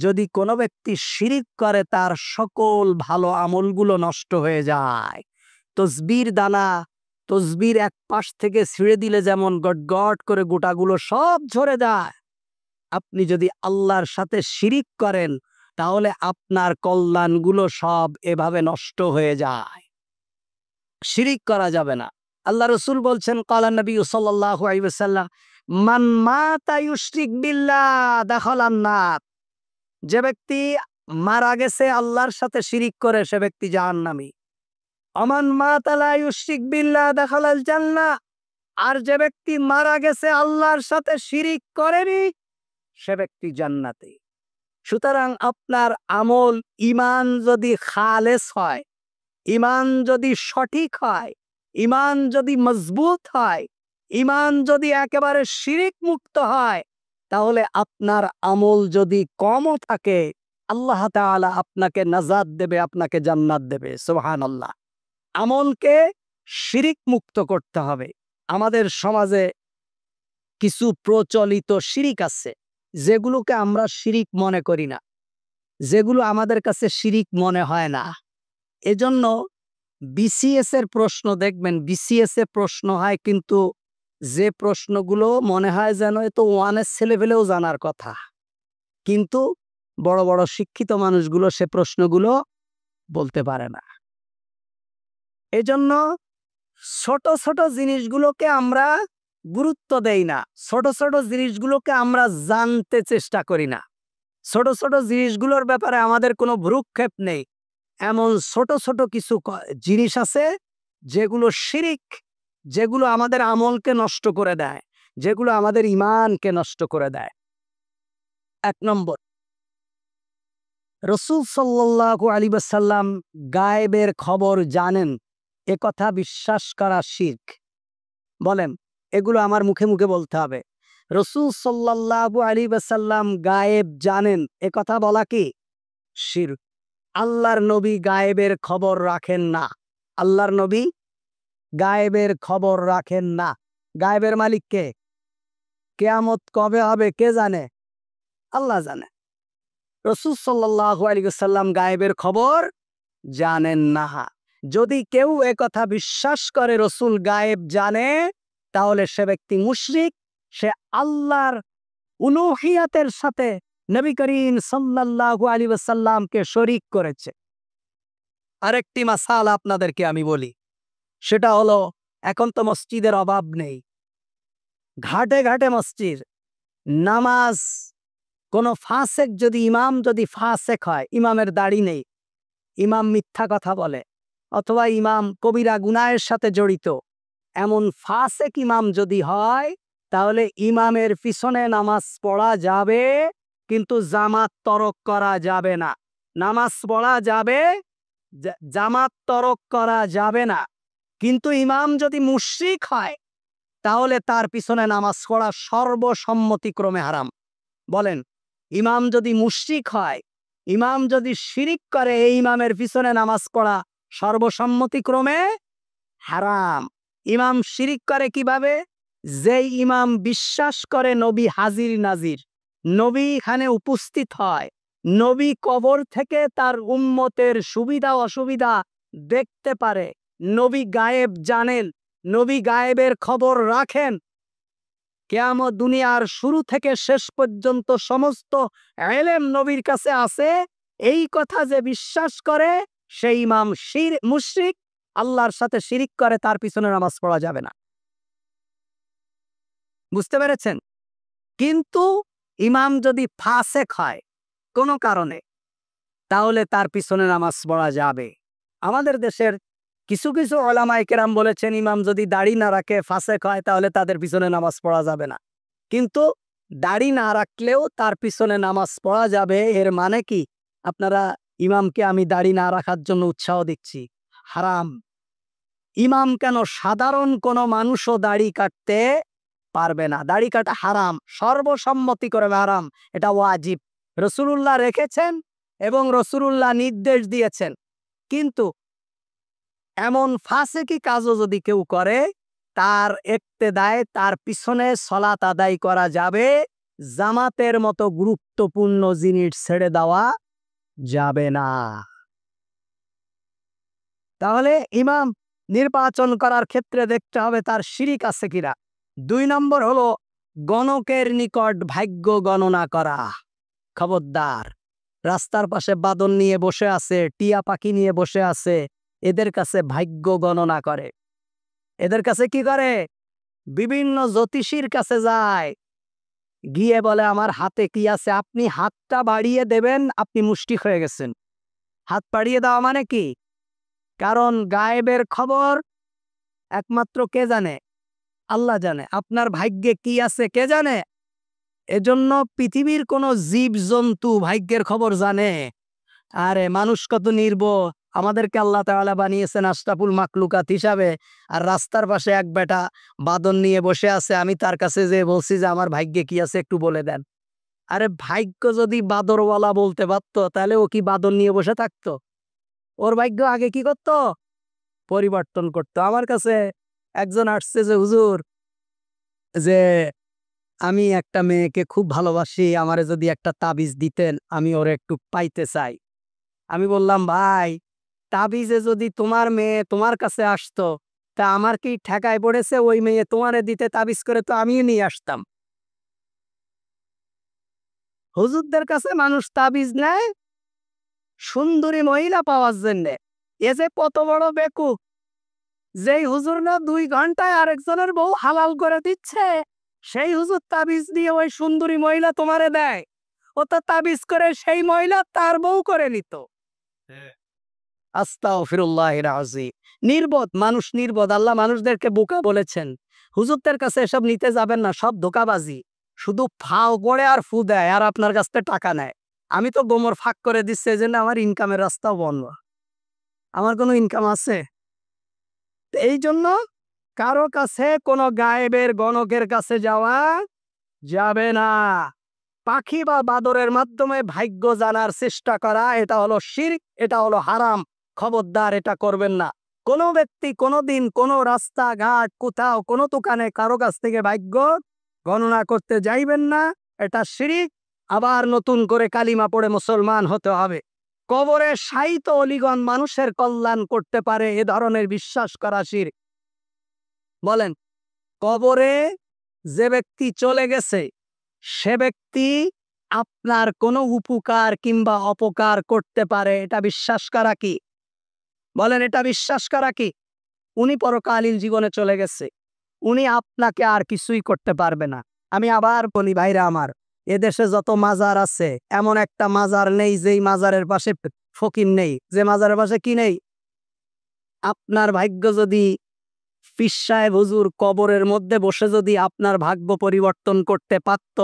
যদি কোনো ব্যক্তি শিরিক করে তার সকল ভালো আমলগুলো নষ্ট হয়ে যায়। তসবির দানা তসবির এক পাশ থেকে ছিঁড়ে দিলে যেমন গট করে গোটাগুলো সব ঝরে যায়, আপনি যদি আল্লাহর সাথে শিরিক করেন তাহলে আপনার কল্যাণগুলো সব এভাবে নষ্ট হয়ে যায়। শিরিক করা যাবে না। আল্লাহ রসুল বলছেন, ক্বালা নবী সাল্লাল্লাহু আলাইহি ওয়াসাল্লাম, মান মাতা ইউশরিক বিল্লাহ দাখালান নার। যে ব্যক্তি মারা গেছে আল্লাহর সাথে শিরিক করে সে ব্যক্তি জাহান্নামী। আমান মাতা লা ইউশরিক বিল্লাহ দাখালাল জান্নাহ। আর যে ব্যক্তি মারা গেছে আল্লাহর সাথে শিরিক করেনি সে ব্যক্তি জান্নাতে। সুতরাং আপনার আমল, ঈমান যদি খালেস হয়, ঈমান যদি সঠিক হয়, ঈমান যদি মজবুত হয়, ঈমান যদি একেবারে শিরিক মুক্ত হয়, তাহলে আপনার আমল যদি কমও থাকে আল্লাহ তাআলা আপনাকে নাজাত দেবে, আপনাকে জান্নাত দেবে। সুবহানাল্লাহ। আমলকে শিরিক মুক্ত করতে হবে। আমাদের সমাজে কিছু প্রচলিত শিরিক আছে যেগুলোকে আমরা শিরিক মনে করি না, যেগুলো আমাদের কাছে শিরিক মনে হয় না। এজন্য বিসিএস এর প্রশ্ন দেখবেন, বিসিএস এ প্রশ্ন হয় কিন্তু যে প্রশ্নগুলো মনে হয় যেন এ তো ওয়ানের ছেলেপেলেও জানার কথা, কিন্তু বড় বড় শিক্ষিত মানুষগুলো সে প্রশ্নগুলো বলতে পারে না। এজন্য ছোট ছোট জিনিসগুলোকে আমরা গুরুত্ব দেই না, ছোট ছোট জিনিসগুলোকে আমরা জানতে চেষ্টা করি না, ছোট ছোট জিনিসগুলোর ব্যাপারে আমাদের কোনো ভ্রুক্ষেপ নেই। এমন ছোট ছোট কিছু জিনিস আছে যেগুলো শিরিক, যেগুলো আমাদের আমলকে নষ্ট করে দেয়, যেগুলো আমাদের ঈমানকে নষ্ট করে দেয়। ১ নম্বর, রাসূল সাল্লাল্লাহু আলাইহি ওয়াসাল্লাম গায়েবের খবর জানেন এ কথা বিশ্বাস করা শিরক। বলেন, এগুলো আমার মুখে মুখে বলতে হবে। রাসূল সাল্লাল্লাহু আলাইহি ওয়াসাল্লাম গায়েব জানেন এ কথা বলা কি শিরক। আল্লাহর নবী গায়েবের খবর রাখেন না। আল্লাহর নবী গায়েবের খবর রাখেন না। গায়েবের মালিক কে? কিয়ামত কবে হবে কে জানে? আল্লাহ জানে। রাসূল সাল্লাল্লাহু আলাইহি ওয়াসাল্লাম গায়েবের খবর জানেন না। যদি কেউ একথা বিশ্বাস করে রাসূল গায়েব জানে, তাহলে সে ব্যক্তি মুশরিক। সে আল্লাহর উলুহিয়াতের সাথে নবী করিম সাল্লাল্লাহু আলাইহি ওয়াসাল্লামকে শরীক করেছে। আরেকটি মাসালা আপনাদেরকে আমি বলি, সেটা হলো এখন তো মসজিদের অভাব নেই, ঘাটে ঘাটে মসজিদ। নামাজ কোনো ফাসেক যদি ইমাম যদি ফাসেক হয়, ইমামের দাড়ি নেই, ইমাম মিথ্যা কথা বলে, অথবা ইমাম কবিরা গুনাহের সাথে জড়িত, এমন ফাসেক ইমাম যদি হয় তাহলে ইমামের পিছনে নামাজ পড়া যাবে, কিন্তু জামাত তরক করা যাবে না। নামাজ পড়া যাবে, জামাত তরক করা যাবে না। কিন্তু ইমাম যদি মুশরিক হয় তাহলে তার পিছনে নামাজ পড়া সর্বসম্মতিক্রমে হারাম। বলেন, ইমাম যদি মুশরিক হয়, ইমাম যদি শিরিক করে, এই ইমামের পিছনে নামাজ পড়া সর্বসম্মতিক্রমে হারাম। ইমাম শিরিক করে কিভাবে? যেই ইমাম বিশ্বাস করে নবী হাজির নাজির, নবী এখানে উপস্থিত হয়, নবী কবর থেকে তার উম্মতের সুবিধা অসুবিধা দেখতে পারে, নবী গায়েব জানেন, নবী গায়েবের খবর রাখেন, কিয়ামত দুনিয়ার শুরু থেকে শেষ পর্যন্ত সমস্ত ইলম নবীর কাছে আছে, এই কথা যে বিশ্বাস করে সেই ইমাম মুশরিক, আল্লাহর সাথে শিরিক করে, তার পিছনে নামাজ পড়া যাবে না। বুঝতে পেরেছেন? কিন্তু ইমাম যদি ফাসেক হয় কোনো কারণে, তাহলে তার পিছনে নামাজ পড়া যাবে। আমাদের দেশের কিছু কিছু উলামায়ে কেরাম বলেছেন ইমাম যদি দাড়ি না রাখে, ফাসেক হয়, তাহলে তাদের পিছনে নামাজ পড়া যাবে না। কিন্তু দাড়ি না রাখলেও তার পিছনে নামাজ পড়া যাবে, এর মানে কি? আপনারা ইমামকে আমি দাড়ি না রাখার জন্য উৎসাহ দিচ্ছি, হারাম। ইমাম কেন, সাধারণ কোনো মানুষও দাড়ি কাটতে পারবে না। দাড়ি কাটা হারাম, সর্বসম্মতি করে হারাম, এটা ওয়াজিব। রাসূলুল্লাহ রেখেছেন এবং রাসূলুল্লাহ নির্দেশ দিয়েছেন। কিন্তু এমন ফাসেকি কাজও যদি কেউ করে, তার ইক্তেদায় তার পিছনে সালাত আদায় করা যাবে, জামাতের মতো গুরুত্বপূর্ণ জিনিস ছেড়ে দেওয়া যাবে না। তাহলে ইমাম নির্বাচন করার ক্ষেত্রে দেখতে হবে তার শিরিক আছে কিনা। 2 নম্বর হলো গণকের নিকট ভাগ্য গণনা করা। খবরদার, রাস্তার পাশে বাদন নিয়ে বসে আছে, টিয়া পাখি নিয়ে বসে আছে, এদের কাছে ভাগ্য গণনা করে। এদের কাছে কি করে? বিভিন্ন জ্যোতিষীর কাছে যায়, গিয়ে বলে আমার হাতে কি আছে, আপনি হাতটা বাড়িয়ে দেবেন, আপনি মুশরিক হয়ে গেছেন। হাত বাড়িয়ে দেওয়া মানে কি? কারণ গায়েবের খবর একমাত্র কে জানে? আল্লাহ জানে। আপনার ভাগ্যে কি আছে কে জানে? এজন্য পৃথিবীর কোনো জীব জন্তু ভাগ্যের খবর জানে? আরে মানুষ কত নির্বোধ! আমাদেরকে আল্লাহ তাআলা বানিয়েছেন আশরাফুল মাখলুকাত হিসাবে, আর রাস্তার পাশে এক বেটা বাদন নিয়ে বসে আছে, আমি তার কাছে যেয়ে বলছি যে আমার ভাগ্যে কি আছে একটু বলে দেন। আরে ভাগ্য যদি বাদরওয়ালা বলতে পারতো তাহলে ও কি বাদন নিয়ে বসে থাকতো? ওর ভাগ্য আগে কি করতো? পরিবর্তন করতো। আমার কাছে একজন আসছে যে হুজুর, যে আমি একটা মেয়েকে খুব ভালোবাসি, আমারে যদি একটা তাবিজ দিতেন, আমি ওরে একটু পাইতে চাই। আমি বললাম, ভাই, তাবিজে যদি তোমার মেয়ে তোমার কাছে আসতো, তা আমার কি ঠেকায় পড়েছে ওই মেয়ে তোমারে দিতে? তাবিজ করে তো আমিও নিয়ে আসতাম। হুজুরদের কাছে মানুষ তাবিজ নেয় সুন্দরী মহিলা পাওয়ার জন্যে। এ যে কত বড় বেকুব! যেই হুজুর না 2 ঘন্টায় আরেকজনের বউ হালাল করে দিচ্ছে, সেই হুজুর তাবিজ দিয়ে ওই সুন্দরী মহিলা তোমারে দেয়। ও তো তাবিজ করে সেই মহিলা তার বউ করে নিত। আস্তাগফিরুল্লাহিল আযীম। নির্বোধ মানুষ, নির্বোধ। আল্লাহ মানুষদেরকে বোকা বলেছেন। হুজুরদের কাছে এসব নিতে যাবেন না, সব ধোঁকাবাজি। শুধু ফাও পড়ে আর ফু দেয় আর আপনার কাছ থেকে টাকা নেয়। আমি তো গোমর ফাঁক করে দিচ্ছি, এজন্য আমার ইনকামের রাস্তাও বন্ধ। আমার কোনো ইনকাম আছে? এই জন্য কারো কাছে কোনো গায়েবের গণকের কাছে যাওয়া যাবে না। পাখি বা বাদরের মাধ্যমে ভাগ্য জানার চেষ্টা করা, এটা হলো শিরক, এটা হলো হারাম। খবরদার, এটা করবেন না। কোনো ব্যক্তি কোনোদিন কোনো রাস্তাঘাট কোথাও কোনো দোকানে কারো কাছ থেকে ভাগ্য গণনা করতে যাইবেন না, এটা শিরক। আবার নতুন করে কালিমা পড়ে মুসলমান হতে হবে। কবরে শায়িত অলিগণ মানুষের কল্যাণ করতে পারে, এ ধরনের বিশ্বাস করা শিরক। বলেন, কবরে যে ব্যক্তি চলে গেছে সে ব্যক্তি আপনার কোনো উপকার কিংবা অপকার করতে পারে, এটা বিশ্বাস করা কি? বলেন, এটা বিশ্বাস করা কি? উনি পরকালীন জীবনে চলে গেছে, উনি আপনাকে আর কিছুই করতে পারবে না। আমি আবার বলি ভাইরা আমার, এদেশে যত মাজার আছে এমন একটা মাজার নেই যেই মাজারের পাশে ফকির নেই, যে মাজারের পাশে কি নেই? আপনার ভাগ্য যদি পীর সাহেব হুজুর কবরের মধ্যে বসে যদি আপনার ভাগ্য পরিবর্তন করতে পারত,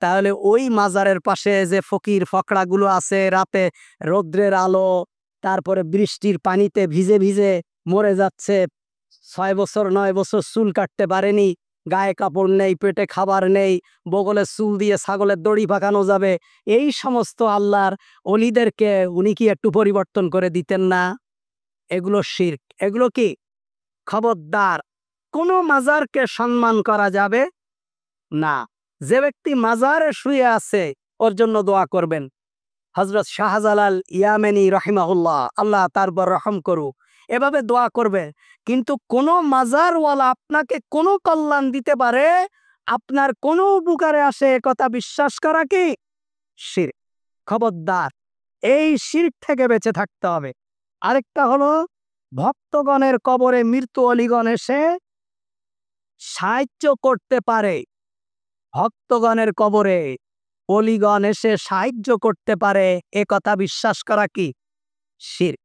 তাহলে ওই মাজারের পাশে যে ফকির ফকড়াগুলো আছে, রাতে রৌদ্রের আলো, তারপরে বৃষ্টির পানিতে ভিজে ভিজে মরে যাচ্ছে, 6 বছর 9 বছর চুল কাটতে পারেনি, গায়ে কাপড় নেই, পেটে খাবার নেই, বগলে চুল দিয়ে ছাগলের দড়ি পাকানো যাবে, এই সমস্ত আল্লাহর অলিদেরকে উনি কি একটু পরিবর্তন করে দিতেন না? এগুলো শিরক। এগুলো কি? খবরদার, কোনো মাজারকে সম্মান করা যাবে না। যে ব্যক্তি মাজারে শুয়ে আছে ওর জন্য দোয়া করবেন। হযরত শাহজালাল ইয়ামানী রাহিমাহুল্লাহ, আল্লাহ তার উপর রহম করুক, এভাবে দোয়া করবে। কিন্তু কোনো মাজারওয়ালা আপনাকে কোনো কল্যাণ দিতে পারে, আপনার কোনো উপকারে আসে, একথা বিশ্বাস করা কি? শিরক। খবরদার, এই শিরক থেকে বেঁচে থাকতে হবে। আরেকটা হলো, ভক্তগণের কবরে মৃত্যু অলিগণ এসে সাহায্য করতে পারে। ভক্তগণের কবরে অলিগণ এসে সাহায্য করতে পারে, এ কথা বিশ্বাস করা কি? শিরক।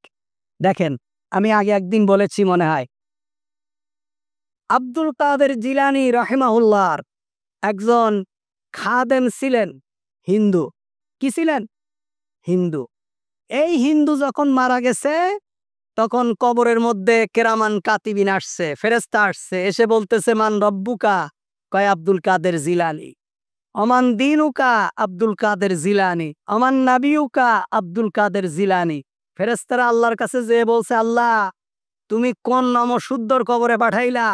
দেখেন, আমি আগে একদিন বলেছি মনে হয়, আব্দুল কাদের জিলানী রাহিমাহুল্লাহর একজন খাদেম ছিলেন, হিন্দু। কি ছিলেন? হিন্দু। এই হিন্দু যখন মারা গেছে, তখন কবরের মধ্যে কেরামান কাতিবিন আসছে, ফেরেশতা আসছে, এসে বলতেছে, মান রব্বুকা? কয় আব্দুল কাদের জিলানী। অমান দিনুকা? আব্দুল কাদের জিলানী। অমান নাবিউকা? আব্দুল কাদের জিলানী। ফেরেশতারা আল্লাহর কাছে যেয়ে বলছে, আল্লাহ, তুমি কোন নমশুদ্ধর কবরে পাঠাইলা?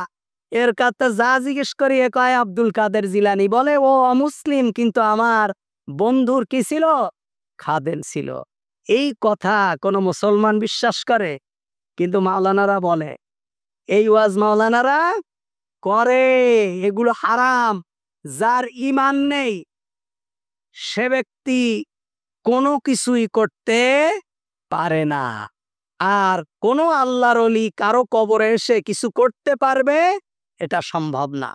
এর কাছে যা জিজ্ঞেস করি এ কয় আব্দুল কাদের জিলানী। বলে, ও অমুসলিম, কিন্তু আমার বন্ধুর কি ছিল? খাদেম ছিল। এই কথা কোন মুসলমান বিশ্বাস করে? কিন্তু মাওলানারা বলে এই ওয়াজ মাওলানারা করে, এগুলো হারাম। যার ঈমান নেই সে ব্যক্তি কোনো কিছুই করতে পারে না। আর কোনো আল্লাহর ওলি কারো কবরে এসে কিছু করতে পারবে এটা সম্ভব না।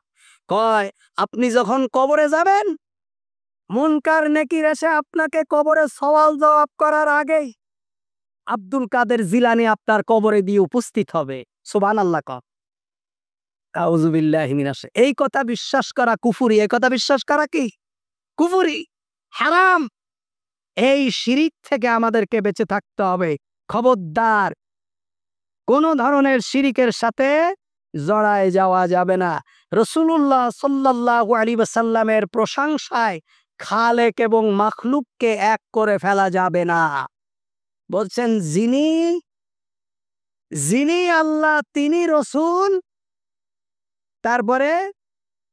কয় আপনি যখন কবরে যাবেন, মুনকার নেকির এসে আপনাকে কবরে সওয়াল জবাব করার আগেই আব্দুল কাদের জিলানী আপনার কবরে দিয়ে উপস্থিত হবে। সুবহানাল্লাহ কও। আউযু বিল্লাহি মিনাশ। এই কথা বিশ্বাস করা কুফরি। এই কথা বিশ্বাস করা কি কুফরি, হারাম। এই শিরিক থেকে আমাদেরকে বেঁচে থাকতে হবে। খবরদার কোন ধরনের শিরিকের সাথে জড়ায় যাওয়া যাবে না। রাসূলুল্লাহ সাল্লাল্লাহু আলাইহি ওয়াসাল্লামের প্রশংসায় খালেক এবং মাখলুককে এক করে ফেলা যাবে না। বলছেন যিনি আল্লাহ তিনি রসুল, তারপরে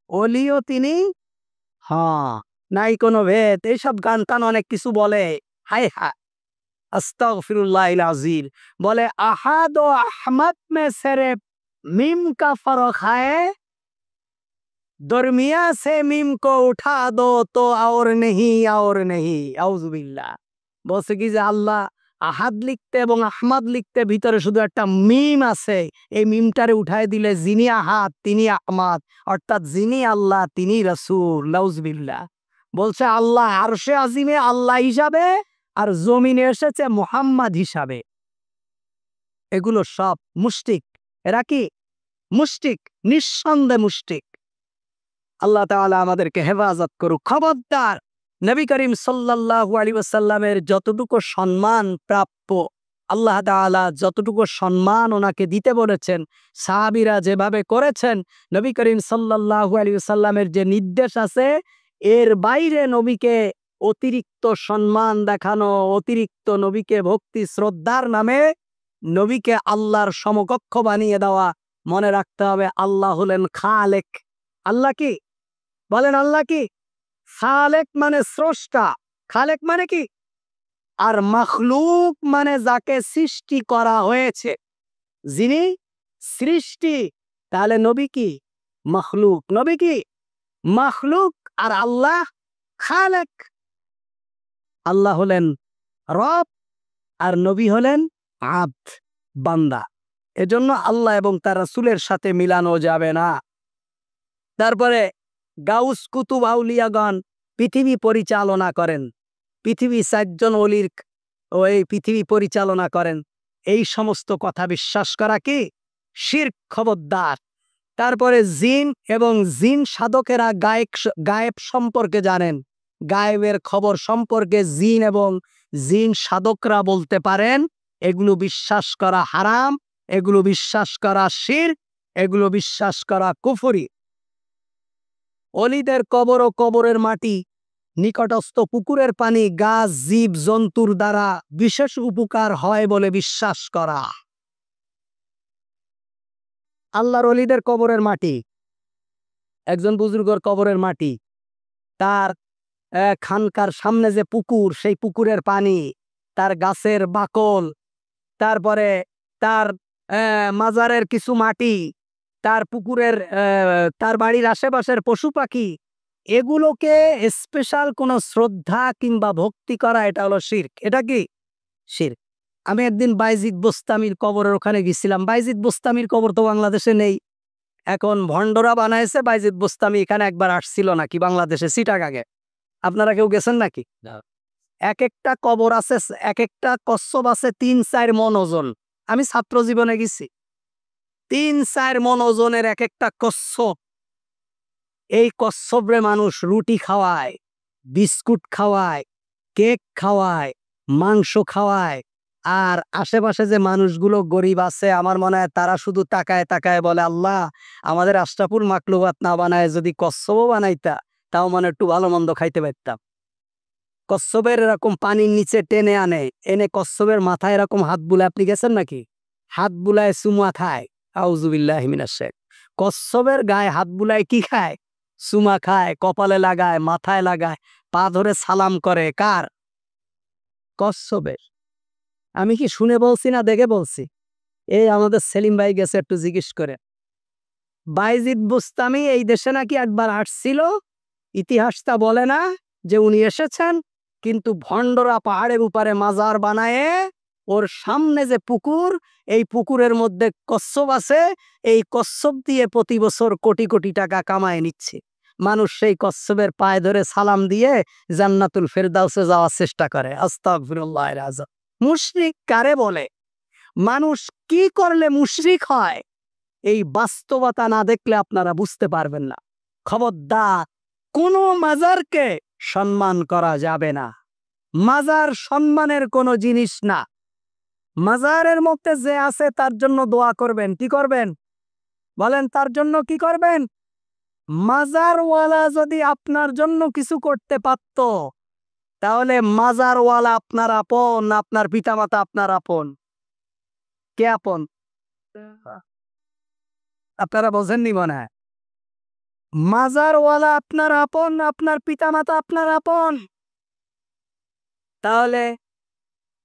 ওলিও তিনি। হ্যাঁ, নাই কোনো ভেদ। এইসব গান টান অনেক কিছু বলে। হায় হায়, আস্তাগফিরুল্লাহিল আযীম। বলে আহাদ ও আহমদ মে সিরফ মিম কা ফরক है, दरमिया से मीम को उठा दो तो और नहीं। আউযু বিল্লাহ। বলছে কি যে আল্লাহ আহাদ লিখতে এবং আহমদ লিখতে ভিতরে শুধু একটা মিম আছে, এই মিমটারে উঠায় দিলে যিনি আহাদ তিনি আহমদ, অর্থাৎ যিনি আল্লাহ তিনি রাসূল। নাউজুবিল্লাহ। বলছে আল্লাহ আরশে আজিমে আল্লাহ হিসাবে আর জমিনে এসেছে মুহাম্মদ হিসাবে। এগুলো সব মুশরিক। এরা কি মুশরিক? নিঃসন্দেহে মুশরিক। আল্লাহ তাআলা আমাদেরকে হেফাজত করুক। খবরদার, নবী করিম সাল্লাল্লাহু আলাইহি ওয়াসাল্লামের যতটুকু সম্মান প্রাপ্য, আল্লাহ তাআলা যতটুকু সম্মান ওনাকে দিতে বলেছেন, সাহাবীরা যেভাবে করেছেন, নবী করিম সাল্লাল্লাহু আলাইহি ওয়াসাল্লামের যে নির্দেশ আছে এর বাইরে নবীকে অতিরিক্ত সম্মান দেখানো, অতিরিক্ত নবীকে ভক্তি শ্রদ্ধার নামে নবীকে আল্লাহর সমকক্ষ বানিয়ে দেওয়া, মনে রাখতে হবে আল্লাহ হলেন খালেক। আল্লাহ কি বলেন? আল্লাহ কি? খালেক মানে স্রষ্টা, খালেক মানে কি? আর মাখলুক মানে যাকে সৃষ্টি করা হয়েছে, যিনি সৃষ্টি। তাহলে নবী কি? মাখলুক। নবী কি? মাখলুক। আর আল্লাহ খালেক। আল্লাহ হলেন রব আর নবী হলেন আব্দ, বান্দা। এজন্য আল্লাহ এবং তার রাসূলের সাথে মিলানো যাবে না। তারপরে গাউস কুতুব আউলিয়াগণ পৃথিবী পরিচালনা করেন, পৃথিবী 4 জন ওলির ওই পৃথিবী পরিচালনা করেন। এই সমস্ত কথা বিশ্বাস করা কি শিরক। খবরদার। তারপরে জিন এবং জিন সাধকেরা গায়েব সম্পর্কে জানেন, গায়েবের খবর সম্পর্কে জিন এবং জিন সাধকরা বলতে পারেন। এগুলো বিশ্বাস করা হারাম, এগুলো বিশ্বাস করা শিরক, এগুলো বিশ্বাস করা কুফরি। অলিদের কবর ও কবরের মাটি, নিকটস্থ পুকুরের পানি, গাছ জীব জন্তুর দ্বারা বিশেষ উপকার হয় বলে বিশ্বাস করা। আল্লাহর অলিদের কবরের মাটি, একজন বুজুর্গর কবরের মাটি, তার খানকার সামনে যে পুকুর, সেই পুকুরের পানি, তার গাছের বাকল, তারপরে তার মাজারের কিছু মাটি, তার পুকুরের তার বাড়ির আশেপাশের পশু পাখি, এগুলোকে স্পেশাল কোনো শ্রদ্ধা কিংবা ভক্তি করা, এটা হলো শিরক। এটা কি শিরক। আমি একদিন বাইজিদ বোস্তামির কবরের ওখানে গেছিলাম। বাইজিদ বোস্তামির কবর তো বাংলাদেশে নেই, এখন ভন্ডরা বানাইছে। বাইজিদ বোস্তামি এখানে একবার আসছিল নাকি বাংলাদেশে, চিটাগাঙে। আপনারা কেউ গেছেন নাকি? এক একটা কবর আছে, এক একটা কচ্ছপ আছে 3-4 মণ ওজন। আমি ছাত্র জীবনে গেছি, 3-4 মণ ওজনের এক একটা কচ্ছপ। এই কচ্ছপরে মানুষ রুটি খাওয়ায়, বিস্কুট খাওয়ায়, কেক খাওয়ায়, মাংস খাওয়ায়। আর আশেপাশে যে মানুষগুলো গরিব আছে, আমার মনে হয় তারা শুধু তাকায় তাকায় বলে, আল্লাহ আমাদের আশরাফুল মাকলুকাত না বানায় যদি কচ্ছপও বানাইতা, তাও মানে একটু ভালো মন্দ খাইতে পারতাম। কচ্ছপের এরকম পানির নিচে টেনে আনে, এনে কচ্ছপের মাথায় এরকম হাত বুলায়। আপনি গেছেন নাকি? হাত বুলায় চুমা খায়। আউযু বিল্লাহি মিনাশ শাইতানির। কচ্ছপের গায়ে হাত বুলায় কি খায়? চুমা খায়, কপালে লাগায়, মাথায় লাগায়, পা ধরে সালাম করে। কার? কচ্ছপের। আমি কি শুনে বলছি না দেখে বলছি? এই আমাদের সেলিম ভাই গেছে, একটু জিজ্ঞেস করে। বাইজিদ বুস্তামি এই দেশে নাকি একবার আসছিল, ইতিহাসটা বলে না যে উনি এসেছেন, কিন্তু ভণ্ডরা পাহাড়ের উপরে মাজার বানায়ে ওর সামনে যে পুকুর, এই পুকুরের মধ্যে কচ্ছপ আছে, এই কচ্ছপ দিয়ে প্রতি বছর কোটি কোটি টাকা কামায় নিচ্ছে। মানুষ সেই কচ্ছপের পায়ে ধরে সালাম দিয়ে জান্নাতুল ফেরদাউসে যাওয়ার চেষ্টা করে। আস্তাগফিরুল্লাহিল আযম। মুশরিক কারে বলে? মানুষ কি করলে মুশরিক হয়, এই বাস্তবতা না দেখলে আপনারা বুঝতে পারবেন না। খবরদার, কোনো মাজারকে সম্মান করা যাবে না। মাজার সম্মানের কোনো জিনিস না। মাজারের মধ্যে যে আছে তার জন্য দোয়া করবেন। কি করবেন বলেন? তার জন্য কি করবেন? মাজারওয়ালা যদি আপনার জন্য কিছু করতে পারত, তাহলে মাজারওয়ালা আপনার আপন, আপনার পিতামাতা আপনার আপন। কে আপন? আপনারা বোঝেননি মনে হয়। মাজারওয়ালা আপনার আপন, আপনার পিতামাতা আপনার আপন। তাহলে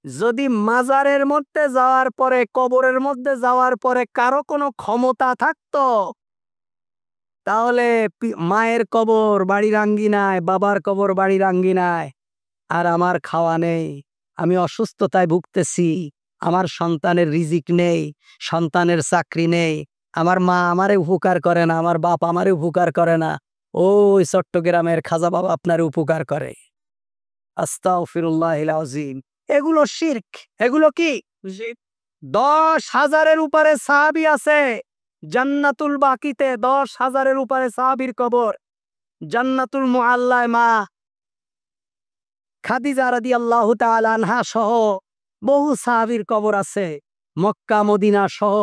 যদি মাজারের মধ্যে যাওয়ার পরে, কবরের মধ্যে যাওয়ার পরে কারো কোনো ক্ষমতা থাকতো, তাহলে মায়ের কবর বাড়ির আঙ্গিনায়, বাবার কবর বাড়ির আঙ্গিনায়, আর আমার খাওয়া নেই, আমি অসুস্থতায় ভুগতেছি, আমার সন্তানের রিজিক নেই, সন্তানের চাকরি নেই, আমার মা আমারে উপকার করে না, আমার বাপ আমারে উপকার করে না, ওই চট্টগ্রামের খাজা বাবা আপনার উপকার করে। আস্তাগফিরুল্লাহিল আযীম। এগুলো শিরক। এগুলো কি? 10,000-এর উপরে সাহাবী আছে জান্নাতুল বাকিতে। 10,000-এর উপরে সাহাবীর কবর। জান্নাতুল মুআল্লায় মা খাদিজা রাদিয়াল্লাহু তাআলা আনহা সহ বহু সাহাবীর কবর আছে। মক্কা মদিনা সহ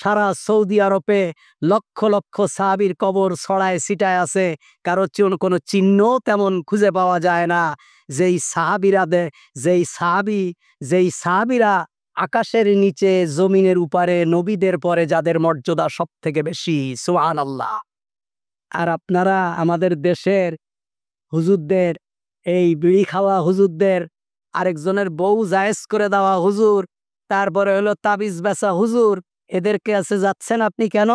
সারা সৌদি আরবে লক্ষ লক্ষ সাহাবীর কবর ছড়ায় ছিটায় আছে। কারো কোনো চিহ্ন তেমন খুঁজে পাওয়া যায় না। যেই সাহাবীরা আকাশের নিচে জমিনের উপরে নবীদের পরে যাদের মর্যাদা সব থেকে বেশি, সুবহানাল্লাহ। আর আপনারা আমাদের দেশের হুজুরদের, এই বিড়ি খাওয়া হুজুরদের, আরেকজনের বউ জায়েজ করে দেওয়া হুজুর, তারপরে হলো তাবিজ বেচা হুজুর, এদেরকে কাছে যাচ্ছেন আপনি কেন?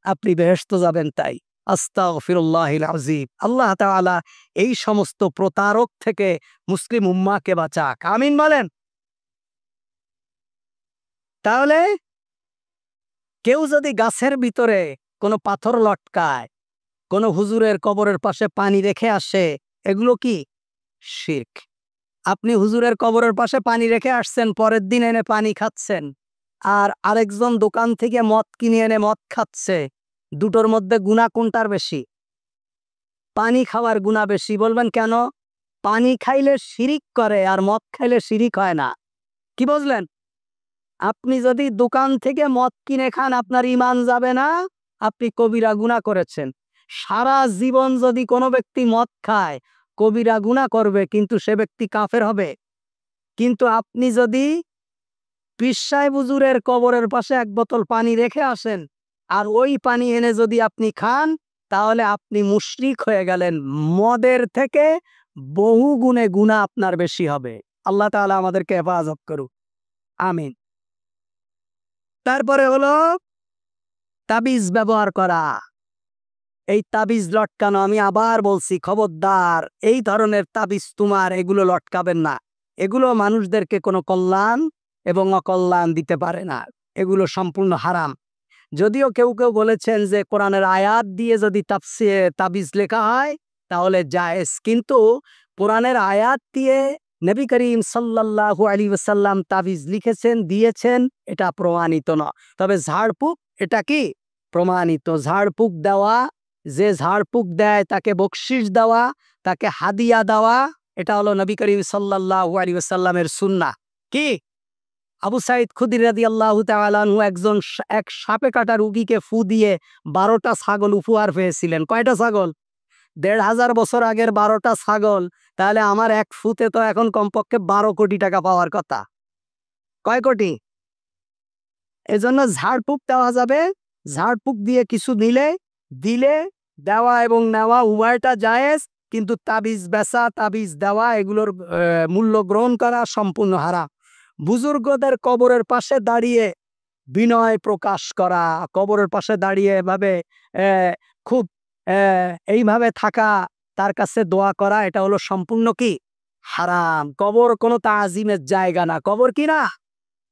আপনি বেহেশত যাবেন তাই। আস্তাগফিরুল্লাহিল আযীম। আল্লাহ তাআলা এই সমস্ত প্রতারক থেকে মুসলিম উম্মাহকে বাঁচাক। আমিন বলেন। তাহলে কেউ যদি গাছের ভিতরে কোনো পাথর লটকায়, কোনো হুজুরের কবরের পাশে পানি রেখে আসে, এগুলো কি? শিরক। আপনি হুজুরের কবরের পাশে পানি রেখে আসছেন, পরের দিন এনে পানি খাচ্ছেন, আর আরেকজন দোকান থেকে মদ কিনে এনে মদ খাচ্ছে, দুটোর মধ্যে গুনাহ কোনটার বেশি? পানি খাওয়ার গুনাহ বেশি। বলবেন কেন? পানি খাইলে শিরিক করে, আর মদ খাইলে শিরিক হয় না। কি বুঝলেন? আপনি যদি দোকান থেকে মদ কিনে খান, আপনার ঈমান যাবে না, আপনি কবিরা গুনাহ করেছেন। সারা জীবন যদি কোনো ব্যক্তি মদ খায়, কবিরা গুনাহ করবে, কিন্তু সে ব্যক্তি কাফের হবে। কিন্তু আপনি যদি পীর সাহেব হুজুরের কবরের পাশে এক বোতল পানি রেখে আসেন, আর ওই পানি এনে যদি আপনি খান, তাহলে আপনি মুশরিক হয়ে গেলেন। মদের থেকে বহু গুণে গুনাহ আপনার বেশি হবে। আল্লাহ তাআলা আমাদেরকে হেফাজত করুক। আমিন। তারপরে হলো তাবিজ ব্যবহার করা। এই তাবিজ লটকানো, আমি আবার বলছি, খবরদার, এই ধরনের তাবিজ তোমার এগুলো লটকাবেন না। এগুলো মানুষদেরকে কোনো কল্যাণ এবং অকল্যাণ দিতে পারে না। এগুলো সম্পূর্ণ হারাম। যদিও কেউ কেউ বলেছেন যে কোরআনের আয়াত দিয়ে যদি তাবিজ লেখা হয় তাহলে জায়েজ, কিন্তু কোরআনের আয়াত দিয়ে নবী করিম সাল্লাল্লাহু আলাইহি ওয়াসাল্লাম তাবিজ লিখেছেন, দিয়েছেন, এটা প্রমাণিত না। তবে ঝাড়ফুঁক এটা কি? প্রমাণিত। ঝাড়ফুঁক দেওয়া, যে ঝাড়ফুঁক দেয় তাকে বকশিশ দেওয়া, তাকে হাদিয়া দেওয়া, এটা হলো নবী করিম সাল্লাল্লাহু আলাইহি ওয়াসাল্লামের সুন্নাহ। কি? আবু সাঈদ খুদরি রাদিয়াল্লাহু তাআলা আনহু এক সাপে কাটা রোগীকে ফু দিয়ে 12টা ছাগল উপহার পেয়েছিলেন। কয়টা ছাগল? ১,৫০০ বছর আগের 12টা ছাগল। তাহলে আমার এক ফুতে তো এখন কমপক্ষে 12 কোটি টাকা পাওয়ার কথা। কয় কোটি? এজন্য ঝাড়ফুঁক দেওয়া যাবে। ঝাড়ফুঁক দিয়ে কিছু দিলে দেওয়া এবং নেওয়া উভয়টা জায়েজ, কিন্তু তাবিজ বেচা, তাবিজ দেওয়া, এগুলোর মূল্য গ্রহণ করা সম্পূর্ণ হারাম। বুজুর্গদের কবরের পাশে দাঁড়িয়ে বিনয় প্রকাশ করা, কবরের পাশে দাঁড়িয়ে এভাবে খুব এইভাবে থাকা, তার কাছে দোয়া করা, এটা হলো সম্পূর্ণ কি হারাম। কবর কোনো তাজিমের জায়গা না। কবর কি না?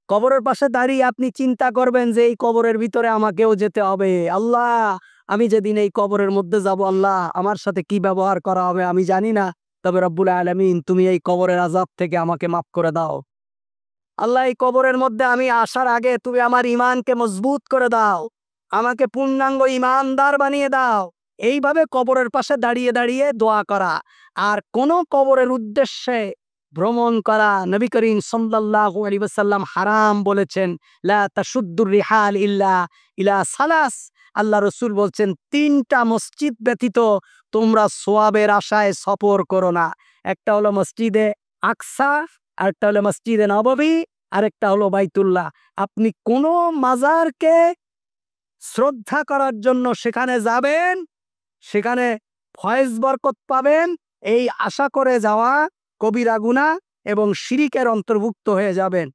কবরের পাশে দাঁড়িয়ে আপনি চিন্তা করবেন যে এই কবরের ভিতরে আমাকেও যেতে হবে। আল্লাহ, আমি যেদিন এই কবরের মধ্যে যাব, আল্লাহ আমার সাথে কি ব্যবহার করা হবে আমি জানি না, তবে রব্বুল আলামিন তুমি এই কবরের আযাব থেকে আমাকে মাফ করে দাও। আল্লাহ, এই কবরের মধ্যে আমি আসার আগে তুমি আমার ঈমানকে মজবুত করে দাও, আমাকে পূর্ণাঙ্গ ঈমানদার বানিয়ে দাও। এইভাবে কবরের পাশে দাঁড়িয়ে দাঁড়িয়ে দোয়া করা। আর কোন কবরের উদ্দেশ্যে ভ্রমণ করা নবী করিম সাল্লাল্লাহু আলাইহি ওয়াসাল্লাম হারাম বলেছেন। লা তাশুদ্দুর রিহাল ইল্লা ইলা সালাস। আল্লাহ রাসূল বলছেন, তিনটা মসজিদ ব্যতীত তোমরা সওয়াবের আশায় সফর করো না। একটা হলো মসজিদে আকসা, আরেকটা হলো মসজিদে নববী, আরেকটা হলো বাইতুল্লাহ। আপনি কোন মাজারকে শ্রদ্ধা করার জন্য সেখানে যাবেন, সেখানে ফয়েজ বরকত পাবেন, এই আশা করে যাওয়া কবিরা গুনাহ এবং শিরিকের অন্তর্ভুক্ত হয়ে যাবেন।